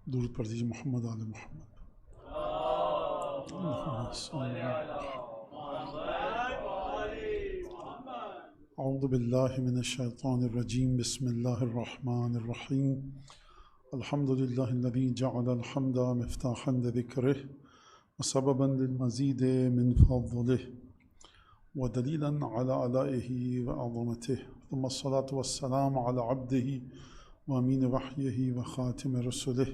درود پڑھ دیجیے محمد آل محمد۔ اعوذ باللہ من الشیطان الرجیم، بسم اللہ الرحمن الرحیم۔ الحمد للہ الذی جعل الحمد مفتاحا لذکرہ وسببا للمزید من فضلہ ودلیلا علی آلائہ وعظمتہ، ثم الصلاة والسلام علی عبدہ وامین وحیہ وخاتم رسلہ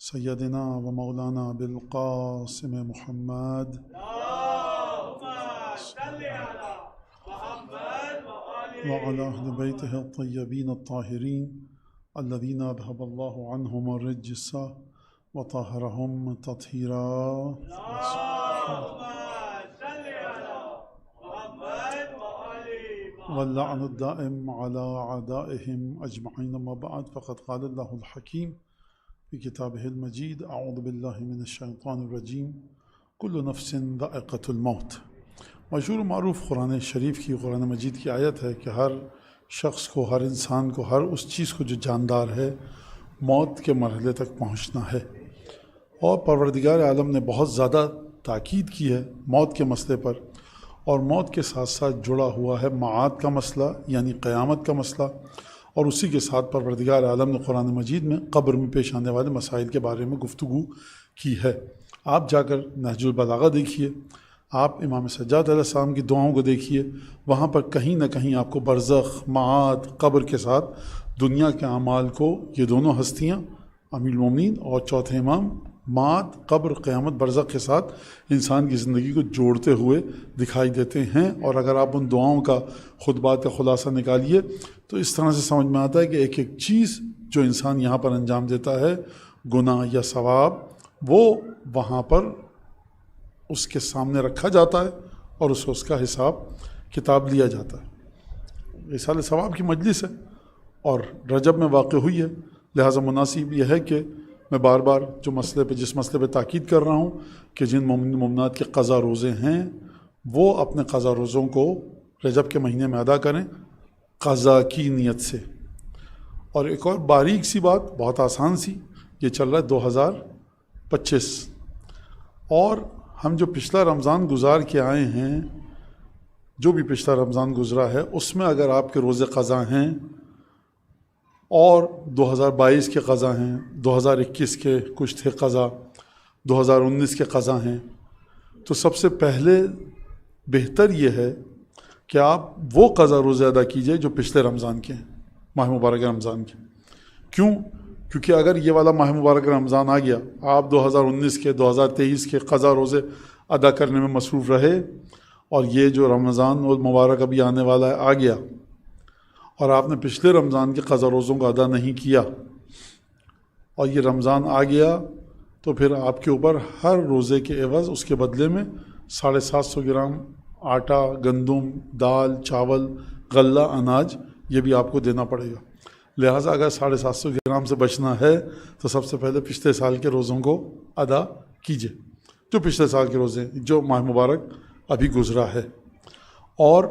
سیدنا و مولانا بالقاسم محمد وعلی اہل بیتہ الطیبین الطاہرین الذین اذھب اللہ عنہم الرجس وطہرہم تطہیرا۔ واللعن الدائم على أعدائهم أجمعين، ما بعد، فقد قال الله الحكيم في كتابه المجيد: أعوذ بالله من الشيطان الرجيم، كل نفس ذائقة الموت۔ مشہور و معروف قرآن شریف کی، قرآن مجید کی آیت ہے کہ ہر شخص کو، ہر انسان کو، ہر اس چیز کو جو جاندار ہے، موت کے مرحلے تک پہنچنا ہے۔ اور پروردگار عالم نے بہت زیادہ تاکید کی ہے موت کے مسئلے پر، اور موت کے ساتھ ساتھ جڑا ہوا ہے معاد کا مسئلہ، یعنی قیامت کا مسئلہ، اور اسی کے ساتھ پروردگار عالم نے قرآن مجید میں قبر میں پیش آنے والے مسائل کے بارے میں گفتگو کی ہے۔ آپ جا کر نہج البلاغہ دیکھیے، آپ امام سجاد علیہ السلام کی دعاؤں کو دیکھیے، وہاں پر کہیں نہ کہیں آپ کو برزخ، معاد، قبر کے ساتھ دنیا کے اعمال کو، یہ دونوں ہستیاں امیر المومنین اور چوتھے امام، معاد، قبر، قیامت، برزخ کے ساتھ انسان کی زندگی کو جوڑتے ہوئے دکھائی دیتے ہیں۔ اور اگر آپ ان دعاؤں کا خطبات کا خلاصہ نکالیے تو اس طرح سے سمجھ میں آتا ہے کہ ایک ایک چیز جو انسان یہاں پر انجام دیتا ہے، گناہ یا ثواب، وہ وہاں پر اس کے سامنے رکھا جاتا ہے اور اس کا حساب کتاب لیا جاتا ہے۔ اصال ثواب کی مجلس ہے اور رجب میں واقع ہوئی ہے، لہٰذا مناسب یہ ہے کہ میں بار بار جس مسئلے پہ تاکید کر رہا ہوں کہ جن مومنات کے قضا روزے ہیں وہ اپنے قضا روزوں کو رجب کے مہینے میں ادا کریں قضا کی نیت سے۔ اور ایک اور باریک سی بات، بہت آسان سی، یہ چل رہا ہے 2025، اور ہم جو پچھلا رمضان گزار کے آئے ہیں، جو بھی پچھلا رمضان گزرا ہے، اس میں اگر آپ کے روزے قضا ہیں اور 2022 کے قضا ہیں، 2021 کے کچھ تھے قضا، 2019 کے قضا ہیں، تو سب سے پہلے بہتر یہ ہے کہ آپ وہ قضا روزے ادا کیجئے جو پچھلے رمضان کے ہیں، ماہ مبارک رمضان کے۔ کیونکہ اگر یہ والا ماہ مبارک رمضان آ گیا، آپ 2019 کے، 2023 کے قضا روزے ادا کرنے میں مصروف رہے، اور یہ جو رمضان المبارک ابھی آنے والا ہے آ گیا، اور آپ نے پچھلے رمضان کے قضا روزوں کو ادا نہیں کیا، اور یہ رمضان آ گیا، تو پھر آپ کے اوپر ہر روزے کے عوض اس کے بدلے میں 750 گرام آٹا، گندم، دال، چاول، غلہ، اناج، یہ بھی آپ کو دینا پڑے گا۔ لہٰذا اگر 750 گرام سے بچنا ہے تو سب سے پہلے پچھلے سال کے روزوں کو ادا کیجیے، جو پچھلے سال کے روزے ہیں، جو ماہ مبارک ابھی گزرا ہے۔ اور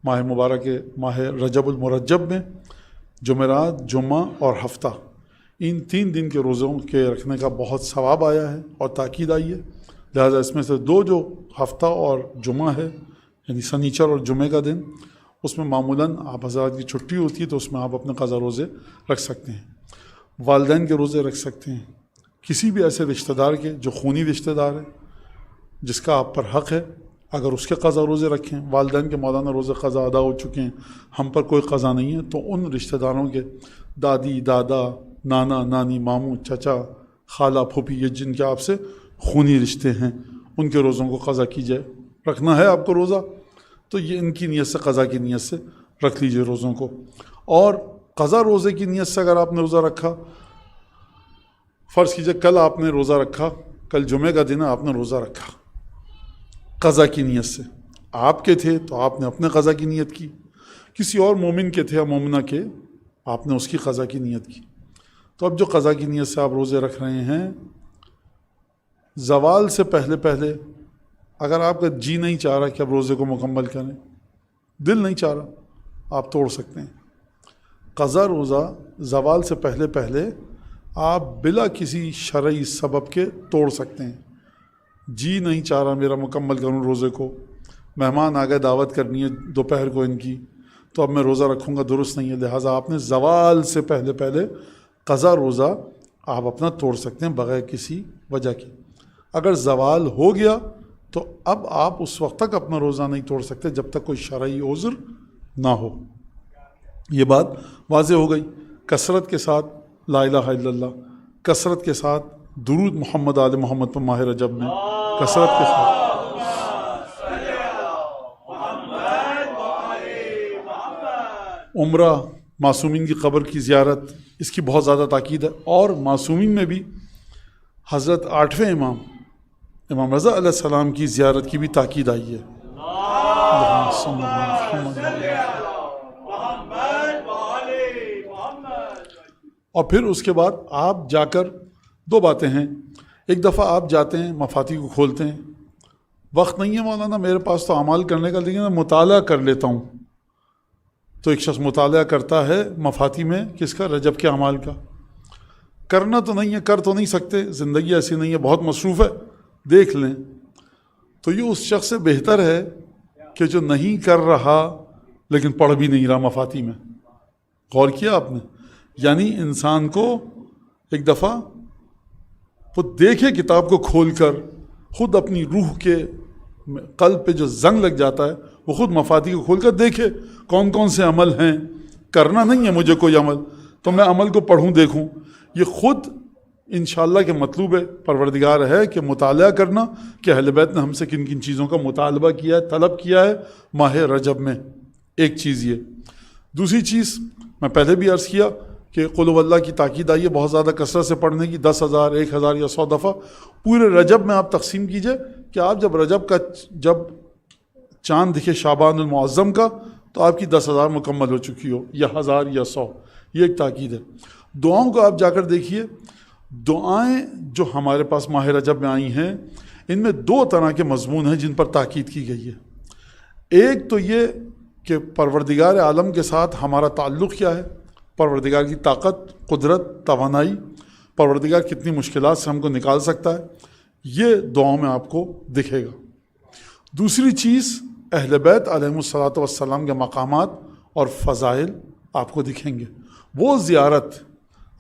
ماہ مبارک ماہ رجب المرجب میں جمعرات، جمعہ اور ہفتہ، ان 3 دن کے روزوں کے رکھنے کا بہت ثواب آیا ہے اور تاکید آئی ہے۔ لہٰذا اس میں سے 2 جو ہفتہ اور جمعہ ہے، یعنی سنیچر اور جمعہ کا دن، اس میں معمولاً آپ حضرات کی چھٹی ہوتی ہے، تو اس میں آپ اپنے قضا روزے رکھ سکتے ہیں، والدین کے روزے رکھ سکتے ہیں، کسی بھی ایسے رشتہ دار کے جو خونی رشتہ دار ہے جس کا آپ پر حق ہے، اگر اس کے قضا روزے رکھیں۔ والدین کے مولانا روزے قضا ادا ہو چکے ہیں، ہم پر کوئی قضا نہیں ہے، تو ان رشتہ داروں کے دادی، دادا، نانا، نانی، ماموں، چچا، خالہ، پھوپھی، یہ جن کے آپ سے خونی رشتے ہیں، ان کے روزوں کو قضا کیجئے۔ رکھنا ہے آپ کو روزہ تو یہ ان کی نیت سے، قضا کی نیت سے رکھ لیجئے روزوں کو۔ اور قضا روزے کی نیت سے اگر آپ نے روزہ رکھا، فرض کیجئے کل آپ نے روزہ رکھا، کل جمعہ کا دن ہے، آپ نے روزہ رکھا قضا کی نیت سے، آپ کے تھے تو آپ نے اپنے قضا کی نیت کی، کسی اور مومن کے تھے یا مومنہ کے، آپ نے اس کی قضا کی نیت کی۔ تو اب جو قضا کی نیت سے آپ روزے رکھ رہے ہیں، زوال سے پہلے پہلے اگر آپ کا جی نہیں چاہ رہا کہ اب روزے کو مکمل کریں، دل نہیں چاہ رہا، آپ توڑ سکتے ہیں۔ قضا روزہ زوال سے پہلے پہلے آپ بلا کسی شرعی سبب کے توڑ سکتے ہیں. جی نہیں چاہ رہا میرا مکمل کروں روزے کو، مہمان آ گئے دعوت کرنی ہے دوپہر کو ان کی، تو اب میں روزہ رکھوں گا، درست نہیں ہے. لہٰذا آپ نے زوال سے پہلے قضا روزہ آپ اپنا توڑ سکتے ہیں بغیر کسی وجہ کے. اگر زوال ہو گیا تو اب آپ اس وقت تک اپنا روزہ نہیں توڑ سکتے جب تک کوئی شرعی عذر نہ ہو. یہ بات واضح ہو گئی. کثرت کے ساتھ لا الہ الا اللہ، کثرت کے ساتھ درود محمد آل محمد پر ماہ رجب میں، کثرت کے ساتھ عمرہ، معصومین کی قبر کی زیارت، اس کی بہت زیادہ تاکید ہے. اور معصومین میں بھی حضرت 8ویں امام رضا علیہ السلام کی زیارت کی بھی تاکید آئی ہے. اور پھر اس کے بعد آپ جا کر دو باتیں ہیں. ایک دفعہ آپ جاتے ہیں مفاتی کو کھولتے ہیں، وقت نہیں ہے مولانا میرے پاس تو اعمال کرنے کا، لیکن میں مطالعہ کر لیتا ہوں. تو ایک شخص مطالعہ کرتا ہے مفاتی میں، کس کا؟ رجب کے اعمال کا. کرنا تو نہیں ہے، کر تو نہیں سکتے، زندگی ایسی نہیں ہے، بہت مصروف ہے، دیکھ لیں. تو یہ اس شخص سے بہتر ہے کہ جو نہیں کر رہا لیکن پڑھ بھی نہیں رہا مفاتی میں. غور کیا آپ نے؟ یعنی انسان کو ایک دفعہ وہ دیکھے کتاب کو کھول کر، خود اپنی روح کے قلب پہ جو زنگ لگ جاتا ہے وہ خود مفاتی کو کھول کر دیکھے کون کون سے عمل ہیں. کرنا نہیں ہے مجھے کوئی عمل، تو میں عمل کو پڑھوں دیکھوں. یہ خود انشاءاللہ کے مطلوب ہے پروردگار ہے کہ مطالعہ کرنا کہ اہل بیت نے ہم سے کن کن چیزوں کا مطالبہ کیا ہے، طلب کیا ہے ماہ رجب میں. ایک چیز یہ. دوسری چیز میں پہلے بھی عرض کیا کہ قل هو اللہ کی تاکید آئی ہے بہت زیادہ کثرت سے پڑھنے کی، 10,000 1,000 یا 100 دفعہ. پورے رجب میں آپ تقسیم کیجئے کہ آپ جب رجب کا جب چاند دکھے شعبان المعظم کا تو آپ کی 10,000 مکمل ہو چکی ہو، یا 1,000 یا 100. یہ ایک تاکید ہے. دعاؤں کو آپ جا کر دیکھیے. دعائیں جو ہمارے پاس ماہ رجب میں آئی ہیں ان میں 2 طرح کے مضمون ہیں جن پر تاکید کی گئی ہے. ایک تو یہ کہ پروردگار عالم کے ساتھ ہمارا تعلق کیا ہے، پروردگار کی طاقت، قدرت، توانائی، پروردگار کتنی مشکلات سے ہم کو نکال سکتا ہے، یہ دعاؤں میں آپ کو دکھے گا. دوسری چیز اہل بیت علیہم الصلاۃ والسلام کے مقامات اور فضائل آپ کو دکھیں گے. وہ زیارت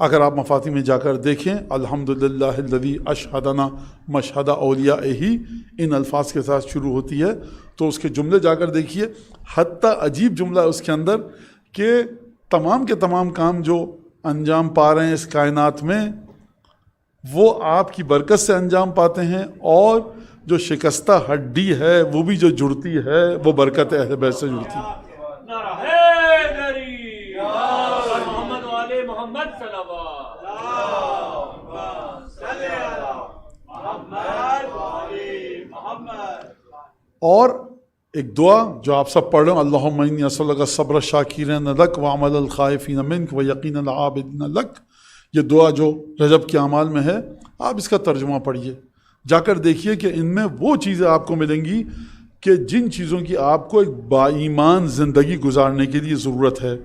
اگر آپ مفاتی میں جا کر دیکھیں، الحمدللہ الذی اشہدنا مشہد اولیائہ، ان الفاظ کے ساتھ شروع ہوتی ہے، تو اس کے جملے جا کر دیکھیے. حتیٰ عجیب جملہ ہے اس کے اندر کہ تمام کے تمام کام جو انجام پا رہے ہیں اس کائنات میں وہ آپ کی برکت سے انجام پاتے ہیں، اور جو شکستہ ہڈی ہے وہ بھی جو جڑتی ہے وہ برکت اہل بیت سے جڑتی ہے. اور ایک دعا جو آپ سب پڑھ رہے ہیں، اللہم انی اسألک الصبر الشاکرین لک وعمل الخائفین منک ویقین العابدین لک. یہ دعا جو رجب کے اعمال میں ہے، آپ اس کا ترجمہ پڑھیے، جا کر دیکھیے کہ ان میں وہ چیزیں آپ کو ملیں گی کہ جن چیزوں کی آپ کو ایک با ایمان زندگی گزارنے کے لیے ضرورت ہے.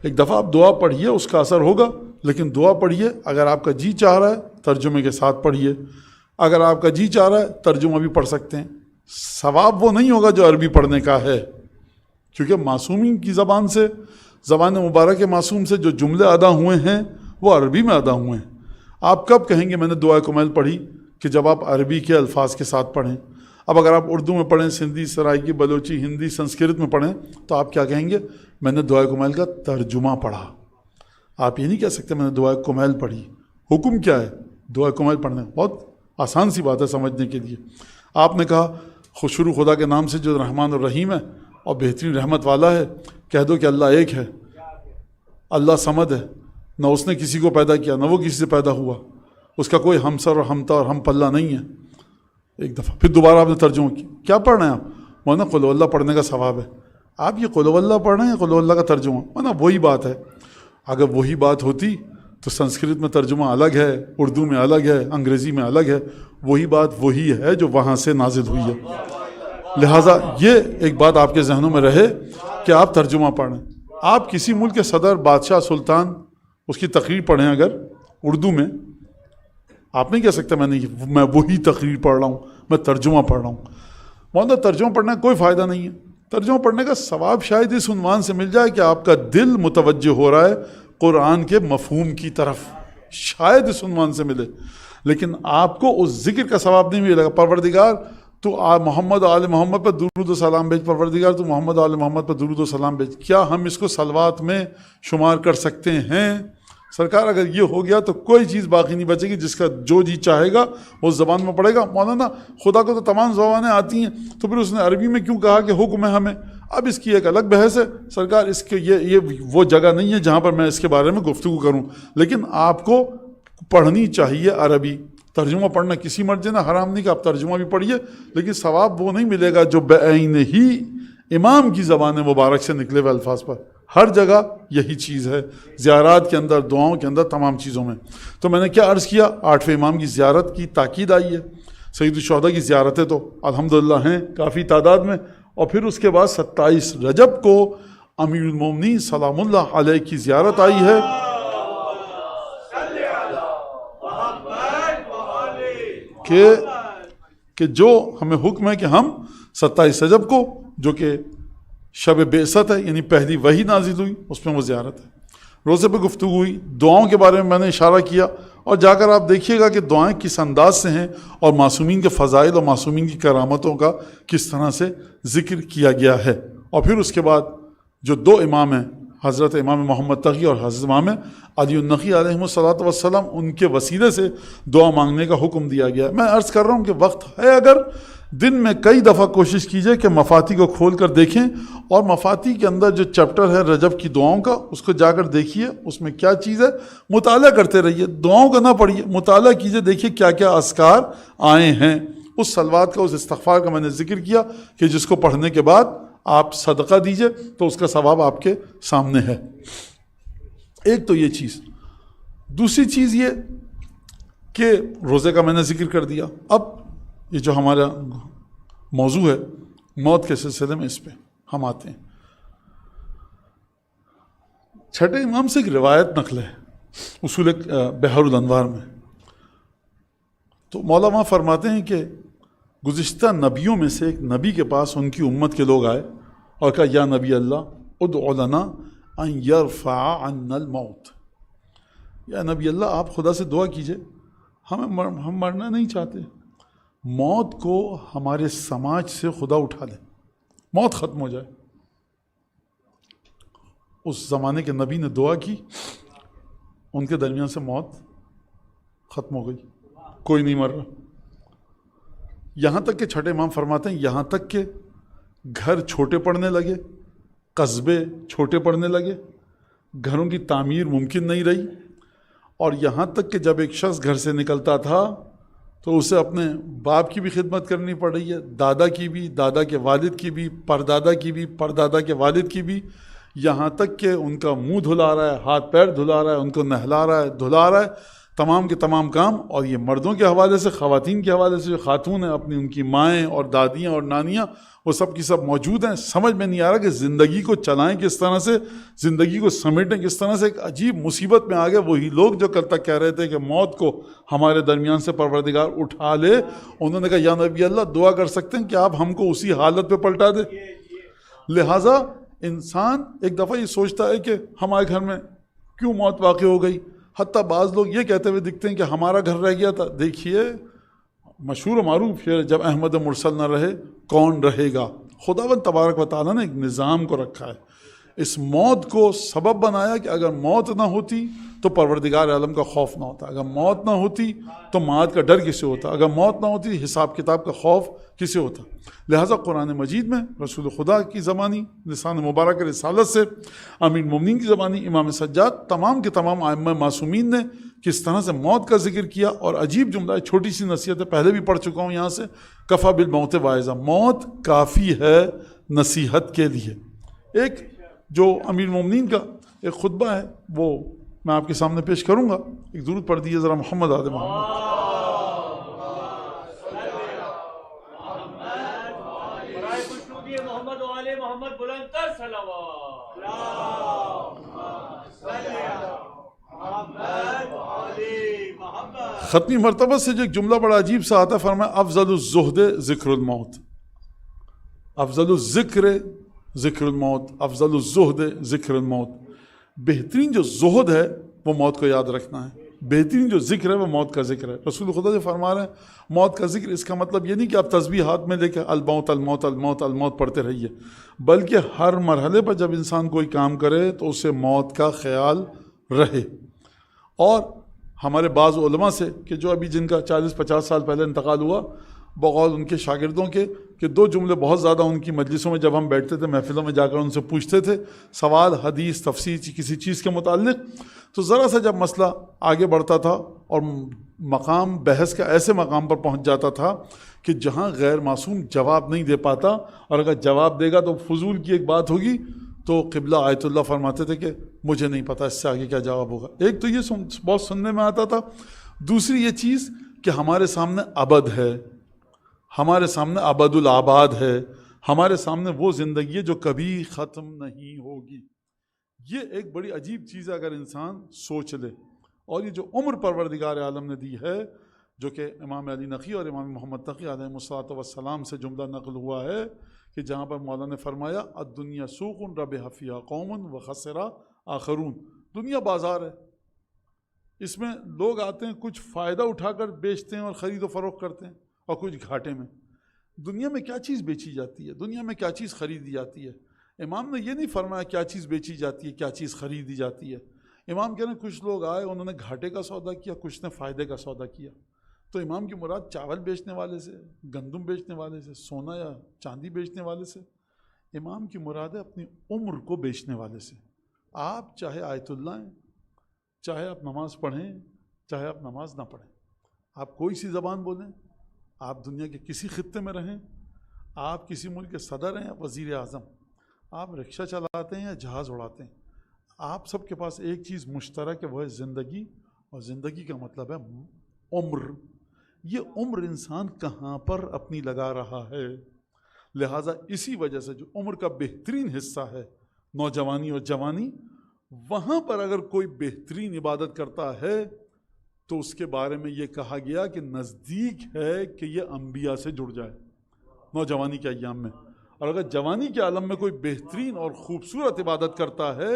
ایک دفعہ آپ دعا پڑھیے، اس کا اثر ہوگا، لیکن دعا پڑھیے. اگر آپ کا جی چاہ رہا ہے ترجمے کے ساتھ پڑھیے، اگر آپ کا جی چاہ رہا ہے ترجمہ بھی پڑھ سکتے ہیں. ثواب وہ نہیں ہوگا جو عربی پڑھنے کا ہے، کیونکہ معصومین کی زبان سے، زبان مبارک معصوم سے جو جملے ادا ہوئے ہیں وہ عربی میں ادا ہوئے ہیں. آپ کب کہیں گے میں نے دعائے کمیل پڑھی؟ کہ جب آپ عربی کے الفاظ کے ساتھ پڑھیں. اب اگر آپ اردو میں پڑھیں، سندھی، سرائکی، بلوچی، ہندی، سنسکرت میں پڑھیں تو آپ کیا کہیں گے؟ میں نے دعائے کمیل کا ترجمہ پڑھا. آپ یہ نہیں کہہ سکتے میں نے دعائے کمیل پڑھی. حکم کیا ہے دعائے کمیل پڑھنے؟ بہت آسان سی بات ہے سمجھنے کے لیے. آپ نے کہا شروع خدا کے نام سے جو رحمان الرحیم ہے اور بہترین رحمت والا ہے، کہہ دو کہ اللہ ایک ہے، اللہ صمد ہے، نہ اس نے کسی کو پیدا کیا نہ وہ کسی سے پیدا ہوا، اس کا کوئی ہمسر اور ہمتا اور ہم پلہ نہیں ہے. ایک دفعہ پھر دوبارہ آپ نے ترجمہ کیا پڑھ رہے ہیں آپ؟ مولانا قل اللہ پڑھنے کا ثواب ہے. آپ یہ قل اللہ پڑھ رہے ہیں، قل اللہ کا ترجمہ، مولانا وہی بات ہے. اگر وہی بات ہوتی تو سنسکرت میں ترجمہ الگ ہے، اردو میں الگ ہے، انگریزی میں الگ ہے. وہی بات وہی ہے جو وہاں سے نازل ہوئی ہے. لہٰذا یہ ایک بات آپ کے ذہنوں میں رہے کہ آپ ترجمہ پڑھیں. آپ کسی ملک کے صدر، بادشاہ، سلطان، اس کی تقریر پڑھیں، اگر اردو میں آپ نہیں کہہ سکتے میں وہی تقریر پڑھ رہا ہوں، میں ترجمہ پڑھ رہا ہوں. مولانا ترجمہ پڑھنے کا کوئی فائدہ نہیں ہے. ترجمہ پڑھنے کا ثواب شاید اس عنوان سے مل جائے کہ آپ کا دل متوجہ ہو رہا ہے قرآن کے مفہوم کی طرف، شاید اس عنوان سے ملے، لیکن آپ کو اس ذکر کا ثواب نہیں ملے گا. پروردگار تو محمد آل محمد پر درود و سلام بھیج، پروردگار تو محمد آل محمد پر درود و سلام بھیج. کیا ہم اس کو صلوات میں شمار کر سکتے ہیں؟ سرکار اگر یہ ہو گیا تو کوئی چیز باقی نہیں بچے گی. جس کا جو جی چاہے گا اس زبان میں پڑھے گا. مولانا خدا کو تو تمام زبانیں آتی ہیں، تو پھر اس نے عربی میں کیوں کہا کہ حکم ہے ہمیں؟ اب اس کی ایک الگ بحث ہے سرکار. اس کے یہ وہ جگہ نہیں ہے جہاں پر میں اس کے بارے میں گفتگو کروں، لیکن آپ کو پڑھنی چاہیے عربی. ترجمہ پڑھنا کسی مرضی نہ حرام نہیں کہ آپ ترجمہ بھی پڑھیے، لیکن ثواب وہ نہیں ملے گا جو بعین ہی امام کی زبان مبارک سے نکلے ہوئے الفاظ پر. ہر جگہ یہی چیز ہے، زیارات کے اندر، دعاؤں کے اندر، تمام چیزوں میں. تو میں نے کیا عرض کیا، 8ویں امام کی زیارت کی تاکید آئی ہے. سید الشہداء کی زیارتیں تو الحمدللہ ہیں کافی تعداد میں، اور پھر اس کے بعد 27 رجب کو امیر المومنین سلام اللہ علیہ کی زیارت آئی ہے. کہ جو ہمیں حکم ہے کہ ہم 27 رجب کو، جو کہ شب بعثت ہے، یعنی پہلی وحی نازل ہوئی، اس میں وہ زیارت ہے. روزے پہ گفتگو ہوئی، دعاؤں کے بارے میں نے اشارہ کیا، اور جا کر آپ دیکھیے گا کہ دعائیں کس انداز سے ہیں، اور معصومین کے فضائل اور معصومین کی کرامتوں کا کس طرح سے ذکر کیا گیا ہے. اور پھر اس کے بعد جو 2 امام ہیں، حضرت امام محمد تقی اور حضرت امام علی النقی علیہ السلام، ان کے وسیلے سے دعا مانگنے کا حکم دیا گیا. میں عرض کر رہا ہوں کہ وقت ہے، اگر دن میں کئی دفعہ کوشش کیجئے کہ مفاتی کو کھول کر دیکھیں، اور مفاتی کے اندر جو چیپٹر ہے رجب کی دعاؤں کا، اس کو جا کر دیکھیے اس میں کیا چیز ہے. مطالعہ کرتے رہیے، دعاؤں کا نہ پڑھیے، مطالعہ کیجئے، دیکھیے کیا کیا اذکار آئے ہیں. اس صلوات کا، اس استغفار کا میں نے ذکر کیا کہ جس کو پڑھنے کے بعد آپ صدقہ دیجئے تو اس کا ثواب آپ کے سامنے ہے. ایک تو یہ چیز. دوسری چیز یہ کہ روزے کا میں نے ذکر کر دیا. اب یہ جو ہمارا موضوع ہے موت کے سلسلے میں، اس پہ ہم آتے ہیں. چھٹے امام سے ایک روایت نقل ہے اصول بحر الانوار میں. تو مولا وہاں فرماتے ہیں کہ گزشتہ نبیوں میں سے ایک نبی کے پاس ان کی امت کے لوگ آئے اور کہا، یا نبی اللہ ادعو لنا ان یرفع عنا الموت. یا نبی اللہ آپ خدا سے دعا کیجئے، ہم مرنا نہیں چاہتے، موت کو ہمارے سماج سے خدا اٹھا لے، موت ختم ہو جائے. اس زمانے کے نبی نے دعا کی، ان کے درمیان سے موت ختم ہو گئی، کوئی نہیں مر رہا. یہاں تک کہ چھٹے امام فرماتے ہیں، یہاں تک کہ گھر چھوٹے پڑنے لگے، قصبے چھوٹے پڑنے لگے، گھروں کی تعمیر ممکن نہیں رہی. اور یہاں تک کہ جب ایک شخص گھر سے نکلتا تھا تو اسے اپنے باپ کی بھی خدمت کرنی پڑ رہی ہے، دادا کی بھی، دادا کے والد کی بھی، پردادا کی بھی، پردادا کے والد کی بھی، یہاں تک کہ ان کا منہ دھلا رہا ہے، ہاتھ پیر دھلا رہا ہے، ان کو نہلا رہا ہے، دھلا رہا ہے، تمام کے تمام کام. اور یہ مردوں کے حوالے سے، خواتین کے حوالے سے، جو خاتون ہیں اپنی، ان کی مائیں اور دادیاں اور نانیاں، وہ سب کی سب موجود ہیں. سمجھ میں نہیں آ رہا کہ زندگی کو چلائیں کس طرح سے، زندگی کو سمیٹیں کس طرح سے. ایک عجیب مصیبت میں آ گئے وہی لوگ جو کل تک کہہ رہے تھے کہ موت کو ہمارے درمیان سے پروردگار اٹھا لے. انہوں نے کہا، یا نبی اللہ دعا کر سکتے ہیں کہ آپ ہم کو اسی حالت پہ پلٹا دے. لہٰذا انسان ایک دفعہ یہ سوچتا ہے کہ ہمارے گھر میں کیوں موت واقع ہو گئی. حتیٰ بعض لوگ یہ کہتے ہوئے دکھتے ہیں کہ ہمارا گھر رہ گیا تھا. دیکھیے مشہور و معروف ہے، جب احمد مرسل نہ رہے کون رہے گا. خداوند تبارک و تعالیٰ نے ایک نظام کو رکھا ہے، اس موت کو سبب بنایا کہ اگر موت نہ ہوتی تو پروردگار عالم کا خوف نہ ہوتا، اگر موت نہ ہوتی تو معاد کا ڈر کسے ہوتا، اگر موت نہ ہوتی حساب کتاب کا خوف کسے ہوتا. لہٰذا قرآن مجید میں رسول خدا کی زبانی لسان مبارک رسالت سے، امیر مومنین کی زبانی امام سجاد، تمام کے تمام ائمہ معصومین نے کس طرح سے موت کا ذکر کیا. اور عجیب جملہ ہے، چھوٹی سی نصیحت ہے، پہلے بھی پڑھ چکا ہوں یہاں سے، کفا بالموت واعظہ، موت کافی ہے نصیحت کے لیے. ایک جو امیر مومنین کا ایک خطبہ ہے وہ میں آپ کے سامنے پیش کروں گا. ایک درود پڑھ دیجیے ذرا محمد آل محمد. ختمی مرتبہ سے جو ایک جملہ بڑا عجیب سا آتا ہے، فرمایا افضل الزہد ذکر الموت، افضل الذکر ذکر الموت، افضل الزہد ذکر الموت. بہترین جو زہد ہے وہ موت کو یاد رکھنا ہے، بہترین جو ذکر ہے وہ موت کا ذکر ہے. رسول خدا جو فرما رہے ہیں موت کا ذکر، اس کا مطلب یہ نہیں کہ آپ تسبیح ہاتھ میں لے کے الموت الموت الموت الموت پڑھتے رہیے، بلکہ ہر مرحلے پر جب انسان کوئی کام کرے تو اسے موت کا خیال رہے. اور ہمارے بعض علماء سے کہ جو ابھی جن کا 40-50 سال پہلے انتقال ہوا، بقول ان کے شاگردوں کے، کہ 2 جملے بہت زیادہ ان کی مجلسوں میں جب ہم بیٹھتے تھے، محفلوں میں جا کر ان سے پوچھتے تھے سوال حدیث تفسیر کسی چیز کے متعلق، تو ذرا سا جب مسئلہ آگے بڑھتا تھا اور مقام بحث کا ایسے مقام پر پہنچ جاتا تھا کہ جہاں غیر معصوم جواب نہیں دے پاتا، اور اگر جواب دے گا تو فضول کی ایک بات ہوگی، تو قبلہ آیت اللہ فرماتے تھے کہ مجھے نہیں پتا اس سے آگے کیا جواب ہوگا. ایک تو یہ بہت سننے میں آتا تھا، دوسری یہ چیز کہ ہمارے سامنے ابد ہے، ہمارے سامنے ابد الآباد ہے، ہمارے سامنے وہ زندگی ہے جو کبھی ختم نہیں ہوگی. یہ ایک بڑی عجیب چیز ہے اگر انسان سوچ لے. اور یہ جو عمر پروردگار عالم نے دی ہے، جو کہ امام علی نقی اور امام محمد تقی علیہ الصلوۃ والسلام سے جملہ نقل ہوا ہے، کہ جہاں پر مولانا نے فرمایا الدنیا سوق ربح فیہا قوم وخسر آخرون. دنیا بازار ہے، اس میں لوگ آتے ہیں، کچھ فائدہ اٹھا کر بیچتے ہیں اور خرید و فروخت کرتے ہیں، اور کچھ گھاٹے میں. دنیا میں کیا چیز بیچی جاتی ہے، دنیا میں کیا چیز خریدی جاتی ہے؟ امام نے یہ نہیں فرمایا کیا چیز بیچی جاتی ہے، کیا چیز خریدی جاتی ہے. امام کہہ رہے ہیں کچھ لوگ آئے، انہوں نے گھاٹے کا سودا کیا، کچھ نے فائدے کا سودا کیا. تو امام کی مراد چاول بیچنے والے سے، گندم بیچنے والے سے، سونا یا چاندی بیچنے والے سے. امام کی مراد ہے اپنی عمر کو بیچنے والے سے. آپ چاہے آیت اللہ ہیں، چاہے آپ نماز پڑھیں، چاہے آپ نماز نہ پڑھیں، آپ کوئی سی زبان بولیں، آپ دنیا کے کسی خطے میں رہیں، آپ کسی ملک کے صدر ہیں یا وزیر اعظم، آپ رکشہ چلاتے ہیں یا جہاز اڑاتے ہیں، آپ سب کے پاس ایک چیز مشترک ہے، وہ ہے زندگی. اور زندگی کا مطلب ہے عمر. یہ عمر انسان کہاں پر اپنی لگا رہا ہے. لہٰذا اسی وجہ سے جو عمر کا بہترین حصہ ہے نوجوانی اور جوانی، وہاں پر اگر کوئی بہترین عبادت کرتا ہے تو اس کے بارے میں یہ کہا گیا کہ نزدیک ہے کہ یہ انبیاء سے جڑ جائے نوجوانی کے ایام میں. اور اگر جوانی کے عالم میں کوئی بہترین اور خوبصورت عبادت کرتا ہے،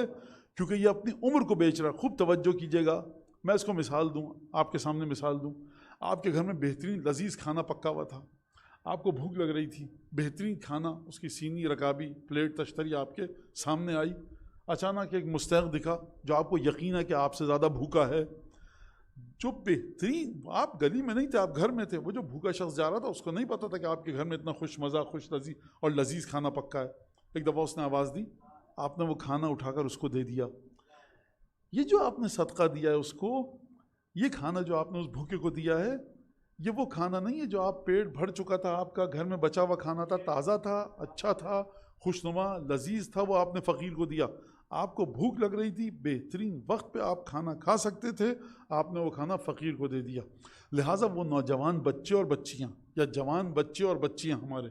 کیونکہ یہ اپنی عمر کو بیچ رہا ہے. خوب توجہ کیجیے گا، میں اس کو مثال دوں، آپ کے سامنے مثال دوں. آپ کے گھر میں بہترین لذیذ کھانا پکا ہوا تھا، آپ کو بھوک لگ رہی تھی، بہترین کھانا، اس کی سینی، رکابی، پلیٹ، تشتری آپ کے سامنے آئی. اچانک ایک مستحق دکھا جو آپ کو یقین ہے کہ آپ سے زیادہ بھوکا ہے. جو بہترین، آپ گلی میں نہیں تھے، آپ گھر میں تھے، وہ جو بھوکا شخص جا رہا تھا اس کو نہیں پتا تھا کہ آپ کے گھر میں اتنا خوش مزہ، خوش لذیذ اور لذیذ کھانا پکا ہے. ایک دفعہ اس نے آواز دی، آپ نے وہ کھانا اٹھا کر اس کو دے دیا. یہ جو آپ نے صدقہ دیا ہے اس کو، یہ کھانا جو آپ نے اس بھوکے کو دیا ہے، یہ وہ کھانا نہیں ہے جو آپ پیٹ بھر چکا تھا، آپ کا گھر میں بچا ہوا کھانا تھا، تازہ تھا، اچھا تھا، خوشنما، لذیذ تھا، وہ آپ نے فقیر کو دیا. آپ کو بھوک لگ رہی تھی، بہترین وقت پہ آپ کھانا کھا سکتے تھے، آپ نے وہ کھانا فقیر کو دے دیا. لہٰذا وہ نوجوان بچے اور بچیاں، یا جوان بچے اور بچیاں ہمارے،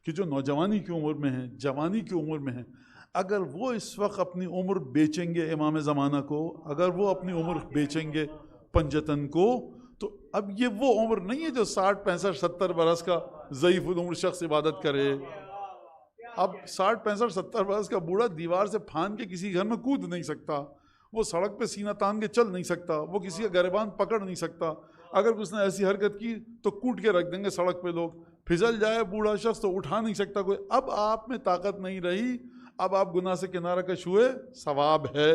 کہ جو نوجوانی کی عمر میں ہیں، جوانی کی عمر میں ہیں، اگر وہ اس وقت اپنی عمر بیچیں گے امام زمانہ کو، اگر وہ اپنی عمر بیچیں گے پنجتن کو، تو اب یہ وہ عمر نہیں ہے جو 60 65 70 برس کا ضعیف العمر شخص عبادت کرے. اب 60 65 70 برس کا بوڑھا دیوار سے پھان کے کسی گھر میں کود نہیں سکتا، وہ سڑک پہ سینہ تان کے چل نہیں سکتا، وہ کسی کا گریبان پکڑ نہیں سکتا. اگر اس نے ایسی حرکت کی تو کوٹ کے رکھ دیں گے سڑک پہ لوگ. پھسل جائے بوڑھا شخص تو اٹھا نہیں سکتا کوئی. اب آپ میں طاقت نہیں رہی، اب آپ گناہ سے کنارہ کش ہوئے، ثواب ہے،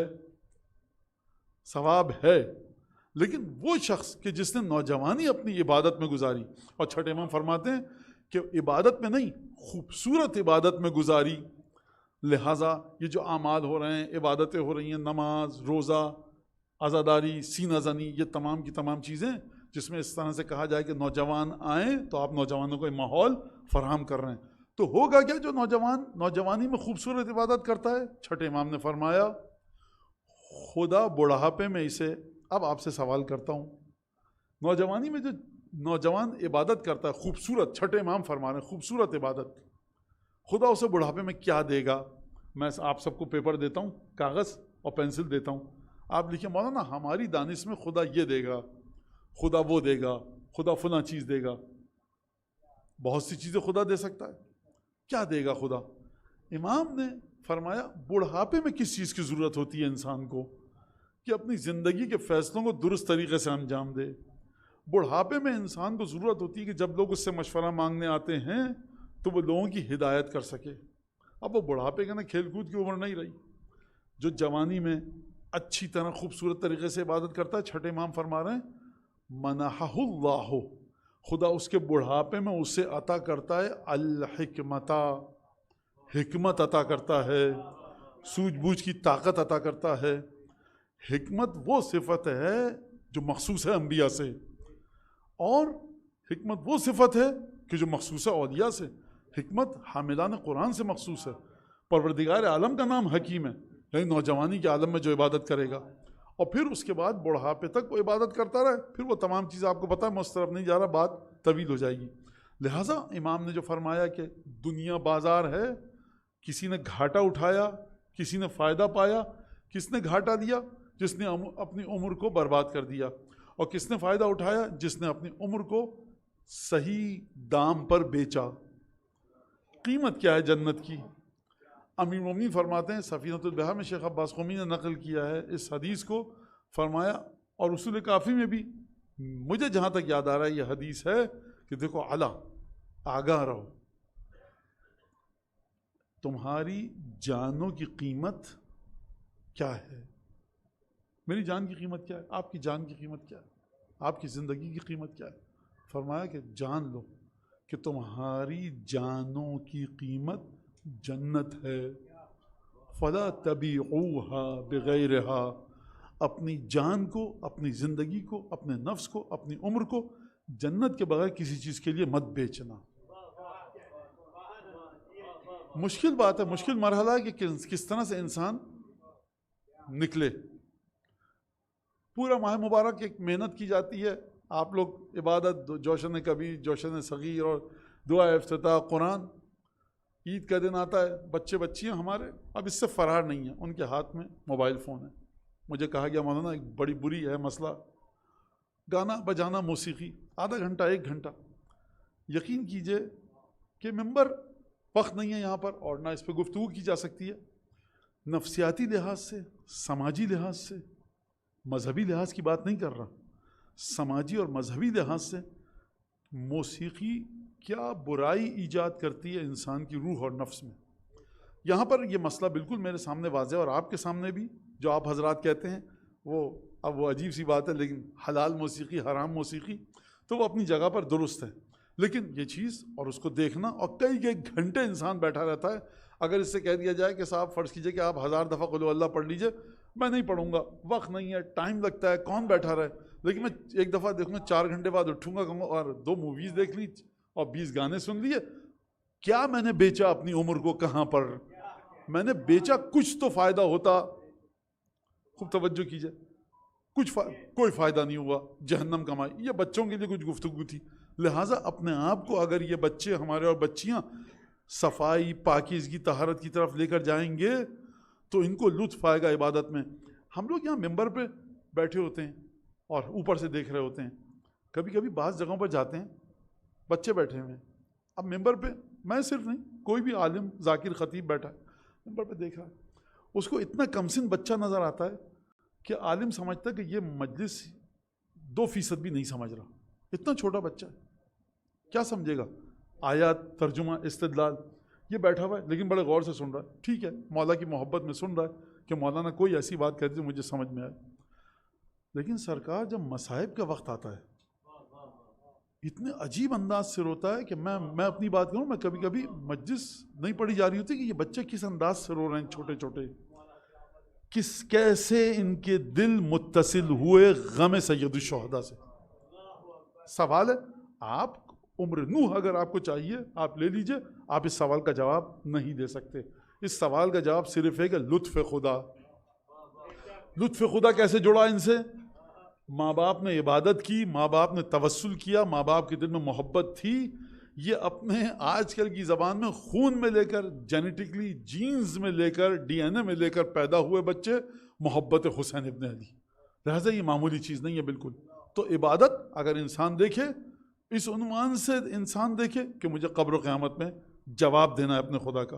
ثواب ہے. لیکن وہ شخص کہ جس نے نوجوانی اپنی عبادت میں گزاری، اور چھٹے امام فرماتے ہیں کہ عبادت میں نہیں، خوبصورت عبادت میں گزاری. لہٰذا یہ جو اعمال ہو رہے ہیں، عبادتیں ہو رہی ہیں، نماز، روزہ، عزاداری، سینہ زنی، یہ تمام کی تمام چیزیں جس میں اس طرح سے کہا جائے کہ نوجوان آئیں، تو آپ نوجوانوں کو ایک ماحول فراہم کر رہے ہیں. تو ہوگا کیا جو نوجوان نوجوانی میں خوبصورت عبادت کرتا ہے؟ چھٹے امام نے فرمایا خدا بڑھاپے میں اسے، اب آپ سے سوال کرتا ہوں، نوجوانی میں جو نوجوان عبادت کرتا ہے خوبصورت، چھٹے امام فرما رہے ہیں خوبصورت عبادت، خدا اسے بڑھاپے میں کیا دے گا؟ میں آپ سب کو پیپر دیتا ہوں، کاغذ اور پینسل دیتا ہوں، آپ لکھیں مولانا ہماری دانش میں خدا یہ دے گا. خدا وہ دے گا، خدا فلاں چیز دے گا. بہت سی چیزیں خدا دے سکتا ہے. کیا دے گا خدا؟ امام نے فرمایا بڑھاپے میں کس چیز کی ضرورت ہوتی ہے انسان کو کہ اپنی زندگی کے فیصلوں کو درست طریقے سے انجام دے. بڑھاپے میں انسان کو ضرورت ہوتی ہے کہ جب لوگ اس سے مشورہ مانگنے آتے ہیں تو وہ لوگوں کی ہدایت کر سکے. اب وہ بڑھاپے کا نا کھیل کود کی عمر نہیں رہی. جو جوانی میں اچھی طرح خوبصورت طریقے سے عبادت کرتا ہے، چھٹے امام فرما رہے ہیں منحہ اللہ، خدا اس کے بڑھاپے میں اسے عطا کرتا ہے الحکمت، حکمت عطا کرتا ہے، سوجھ بوجھ کی طاقت عطا کرتا ہے. حکمت وہ صفت ہے جو مخصوص ہے انبیاء سے، اور حکمت وہ صفت ہے کہ جو مخصوص ہے اولیاء سے. حکمت حاملان قرآن سے مخصوص ہے. پروردگار عالم کا نام حکیم ہے، لیکن نوجوانی کے عالم میں جو عبادت کرے گا اور پھر اس کے بعد بڑھاپے تک وہ عبادت کرتا رہے، پھر وہ تمام چیزیں آپ کو پتہ ہے، میں اس طرف نہیں جا رہا، بات طویل ہو جائے گی. لہٰذا امام نے جو فرمایا کہ دنیا بازار ہے، کسی نے گھاٹا اٹھایا، کسی نے فائدہ پایا. کس نے گھاٹا لیا؟ جس نے اپنی عمر کو برباد کر دیا. اور کس نے فائدہ اٹھایا؟ جس نے اپنی عمر کو صحیح دام پر بیچا. قیمت کیا ہے جنت کی؟ امیر المومنین فرماتے ہیں، سفینۃ البحار میں شیخ عباس قمی نے نقل کیا ہے اس حدیث کو، فرمایا، اور اصول کافی میں بھی مجھے جہاں تک یاد آ رہا ہے یہ حدیث ہے کہ دیکھو اعلیٰ آگاہ رہو، تمہاری جانوں کی قیمت کیا ہے. میری جان کی قیمت کیا ہے؟ آپ کی جان کی قیمت کیا ہے؟ آپ کی زندگی کی قیمت کیا ہے؟ فرمایا کہ جان لو کہ تمہاری جانوں کی قیمت جنت ہے. فلا تبیعوها بغیرہا، اپنی جان کو، اپنی زندگی کو، اپنے نفس کو، اپنی عمر کو جنت کے بغیر کسی چیز کے لیے مت بیچنا. مشکل بات ہے، مشکل مرحلہ ہے کہ کس طرح سے انسان نکلے. پورا ماہ مبارک ایک محنت کی جاتی ہے. آپ لوگ عبادت، جوشن کبیر، جوشن صغیر اور دعا افتتاح قرآن، عید کا دن آتا ہے، بچے بچیاں ہمارے اب اس سے فرار نہیں ہیں، ان کے ہاتھ میں موبائل فون ہے. مجھے کہا گیا مولانا ایک بڑی بری ہے مسئلہ، گانا بجانا، موسیقی، آدھا گھنٹہ 1 گھنٹہ. یقین کیجئے کہ ممبر وقت نہیں ہے یہاں پر، اور نہ اس پہ گفتگو کی جا سکتی ہے. نفسیاتی لحاظ سے، سماجی لحاظ سے، مذہبی لحاظ کی بات نہیں کر رہا، سماجی اور مذہبی لحاظ سے موسیقی کیا برائی ایجاد کرتی ہے انسان کی روح اور نفس میں. یہاں پر یہ مسئلہ بالکل میرے سامنے واضح ہے، اور آپ کے سامنے بھی. جو آپ حضرات کہتے ہیں وہ عجیب سی بات ہے، لیکن حلال موسیقی، حرام موسیقی، تو وہ اپنی جگہ پر درست ہے. لیکن یہ چیز اور اس کو دیکھنا، اور کئی گھنٹے انسان بیٹھا رہتا ہے. اگر اس سے کہہ دیا جائے کہ صاحب فرض کیجئے کہ آپ 1000 دفعہ قل اللہ پڑھ لیجئے، میں نہیں پڑھوں گا، وقت نہیں ہے، ٹائم لگتا ہے، کون بیٹھا رہے. لیکن میں ایک دفعہ دیکھوں گا، 4 گھنٹے بعد اٹھوں گا، کہوں گا اور 2 موویز دیکھ لی اور 20 گانے سن لیے. کیا میں نے بیچا اپنی عمر کو؟ کہاں پر میں نے بیچا؟ کچھ تو فائدہ ہوتا. خوب توجہ کیجئے، کوئی فائدہ نہیں ہوا، جہنم کمائی. یہ بچوں کے لیے کچھ گفتگو تھی. لہٰذا اپنے آپ کو اگر یہ بچے ہمارے اور بچیاں صفائی، پاکیزگی، طہارت کی طرف لے کر جائیں گے تو ان کو لطف آئے گا عبادت میں. ہم لوگ یہاں ممبر پہ بیٹھے ہوتے ہیں اور اوپر سے دیکھ رہے ہوتے ہیں. کبھی کبھی بعض جگہوں پر جاتے ہیں، بچے بیٹھے ہوئے ہیں. اب ممبر پہ میں صرف نہیں، کوئی بھی عالم، ذاکر، خطیب بیٹھا ہے، ممبر پہ دیکھ رہا ہے، اس کو اتنا کمسن بچہ نظر آتا ہے کہ عالم سمجھتا ہے کہ یہ مجلس 2% بھی نہیں سمجھ رہا. اتنا چھوٹا بچہ ہے، کیا سمجھے گا؟ آیات، ترجمہ، استدلال، یہ بیٹھا ہوا ہے لیکن بڑے غور سے سن رہا ہے. ٹھیک ہے، مولا کی محبت میں سن رہا ہے کہ مولانا کوئی ایسی بات کہتی ہے مجھے سمجھ میں آئے. لیکن سرکار جب مصائب کا وقت آتا ہے اتنے عجیب انداز سے روتا ہے کہ میں اپنی بات کروں، میں کبھی کبھی مجلس نہیں پڑھی جا رہی ہوتی کہ یہ بچے کس انداز سے رو رہے ہیں، چھوٹے چھوٹے، کیسے ان کے دل متصل ہوئے غم سید الشہداء سے. سوال ہے، آپ عمر نوح اگر آپ کو چاہیے آپ لے لیجئے، آپ اس سوال کا جواب نہیں دے سکتے. اس سوال کا جواب صرف ہے کہ لطف خدا. لطف خدا کیسے جڑا ان سے؟ ماں باپ نے عبادت کی، ماں باپ نے توسل کیا، ماں باپ کے دل میں محبت تھی. یہ اپنے آج کل کی زبان میں خون میں لے کر، جینیٹکلی جینز میں لے کر، ڈی این اے میں لے کر پیدا ہوئے بچے، محبت حسین ابن علی. لہٰذا یہ معمولی چیز نہیں ہے بالکل. تو عبادت اگر انسان دیکھے اس عنوان سے انسان دیکھے کہ مجھے قبر و قیامت میں جواب دینا ہے اپنے خدا کا،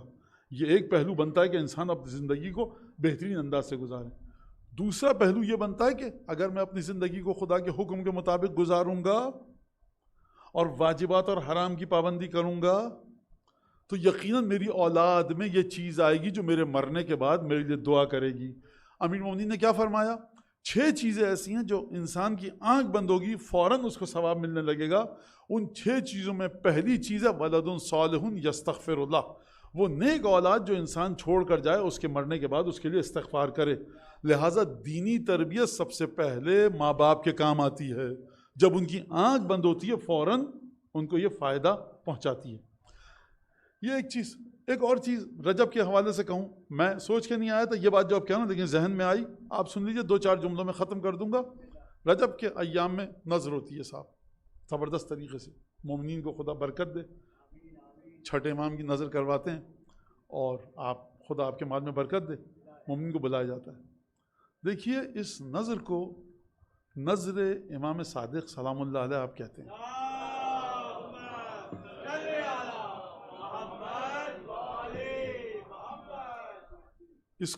یہ ایک پہلو بنتا ہے کہ انسان اپنی زندگی کو بہترین انداز سے گزارے۔ دوسرا پہلو یہ بنتا ہے کہ اگر میں اپنی زندگی کو خدا کے حکم کے مطابق گزاروں گا اور واجبات اور حرام کی پابندی کروں گا تو یقیناً میری اولاد میں یہ چیز آئے گی جو میرے مرنے کے بعد میرے لیے دعا کرے گی۔ امیر المومنین نے کیا فرمایا؟ 6 چیزیں ایسی ہیں جو انسان کی آنکھ بند ہوگی فوراً اس کو ثواب ملنے لگے گا۔ ان 6 چیزوں میں پہلی چیز ہے ولد صالح یستغفر اللہ، وہ نیک اولاد جو انسان چھوڑ کر جائے اس کے مرنے کے بعد اس کے لیے استغفار کرے۔ لہٰذا دینی تربیت سب سے پہلے ماں باپ کے کام آتی ہے، جب ان کی آنکھ بند ہوتی ہے فوراً ان کو یہ فائدہ پہنچاتی ہے۔ یہ ایک چیز۔ ایک اور چیز رجب کے حوالے سے کہوں، میں سوچ کے نہیں آیا تھا یہ بات جو اب کہنا، لیکن ذہن میں آئی، آپ سن لیجئے، 2-4 جملوں میں ختم کر دوں گا۔ رجب کے ایام میں نذر ہوتی ہے صاحب، زبردست طریقے سے، مومنین کو خدا برکت دے، چھٹے امام کی نذر کرواتے ہیں اور خدا آپ کے مال میں برکت دے، مومنین کو بلایا جاتا ہے۔ دیکھیے اس نذر کو نذر امام صادق سلام اللہ علیہ آپ کہتے ہیں۔ اس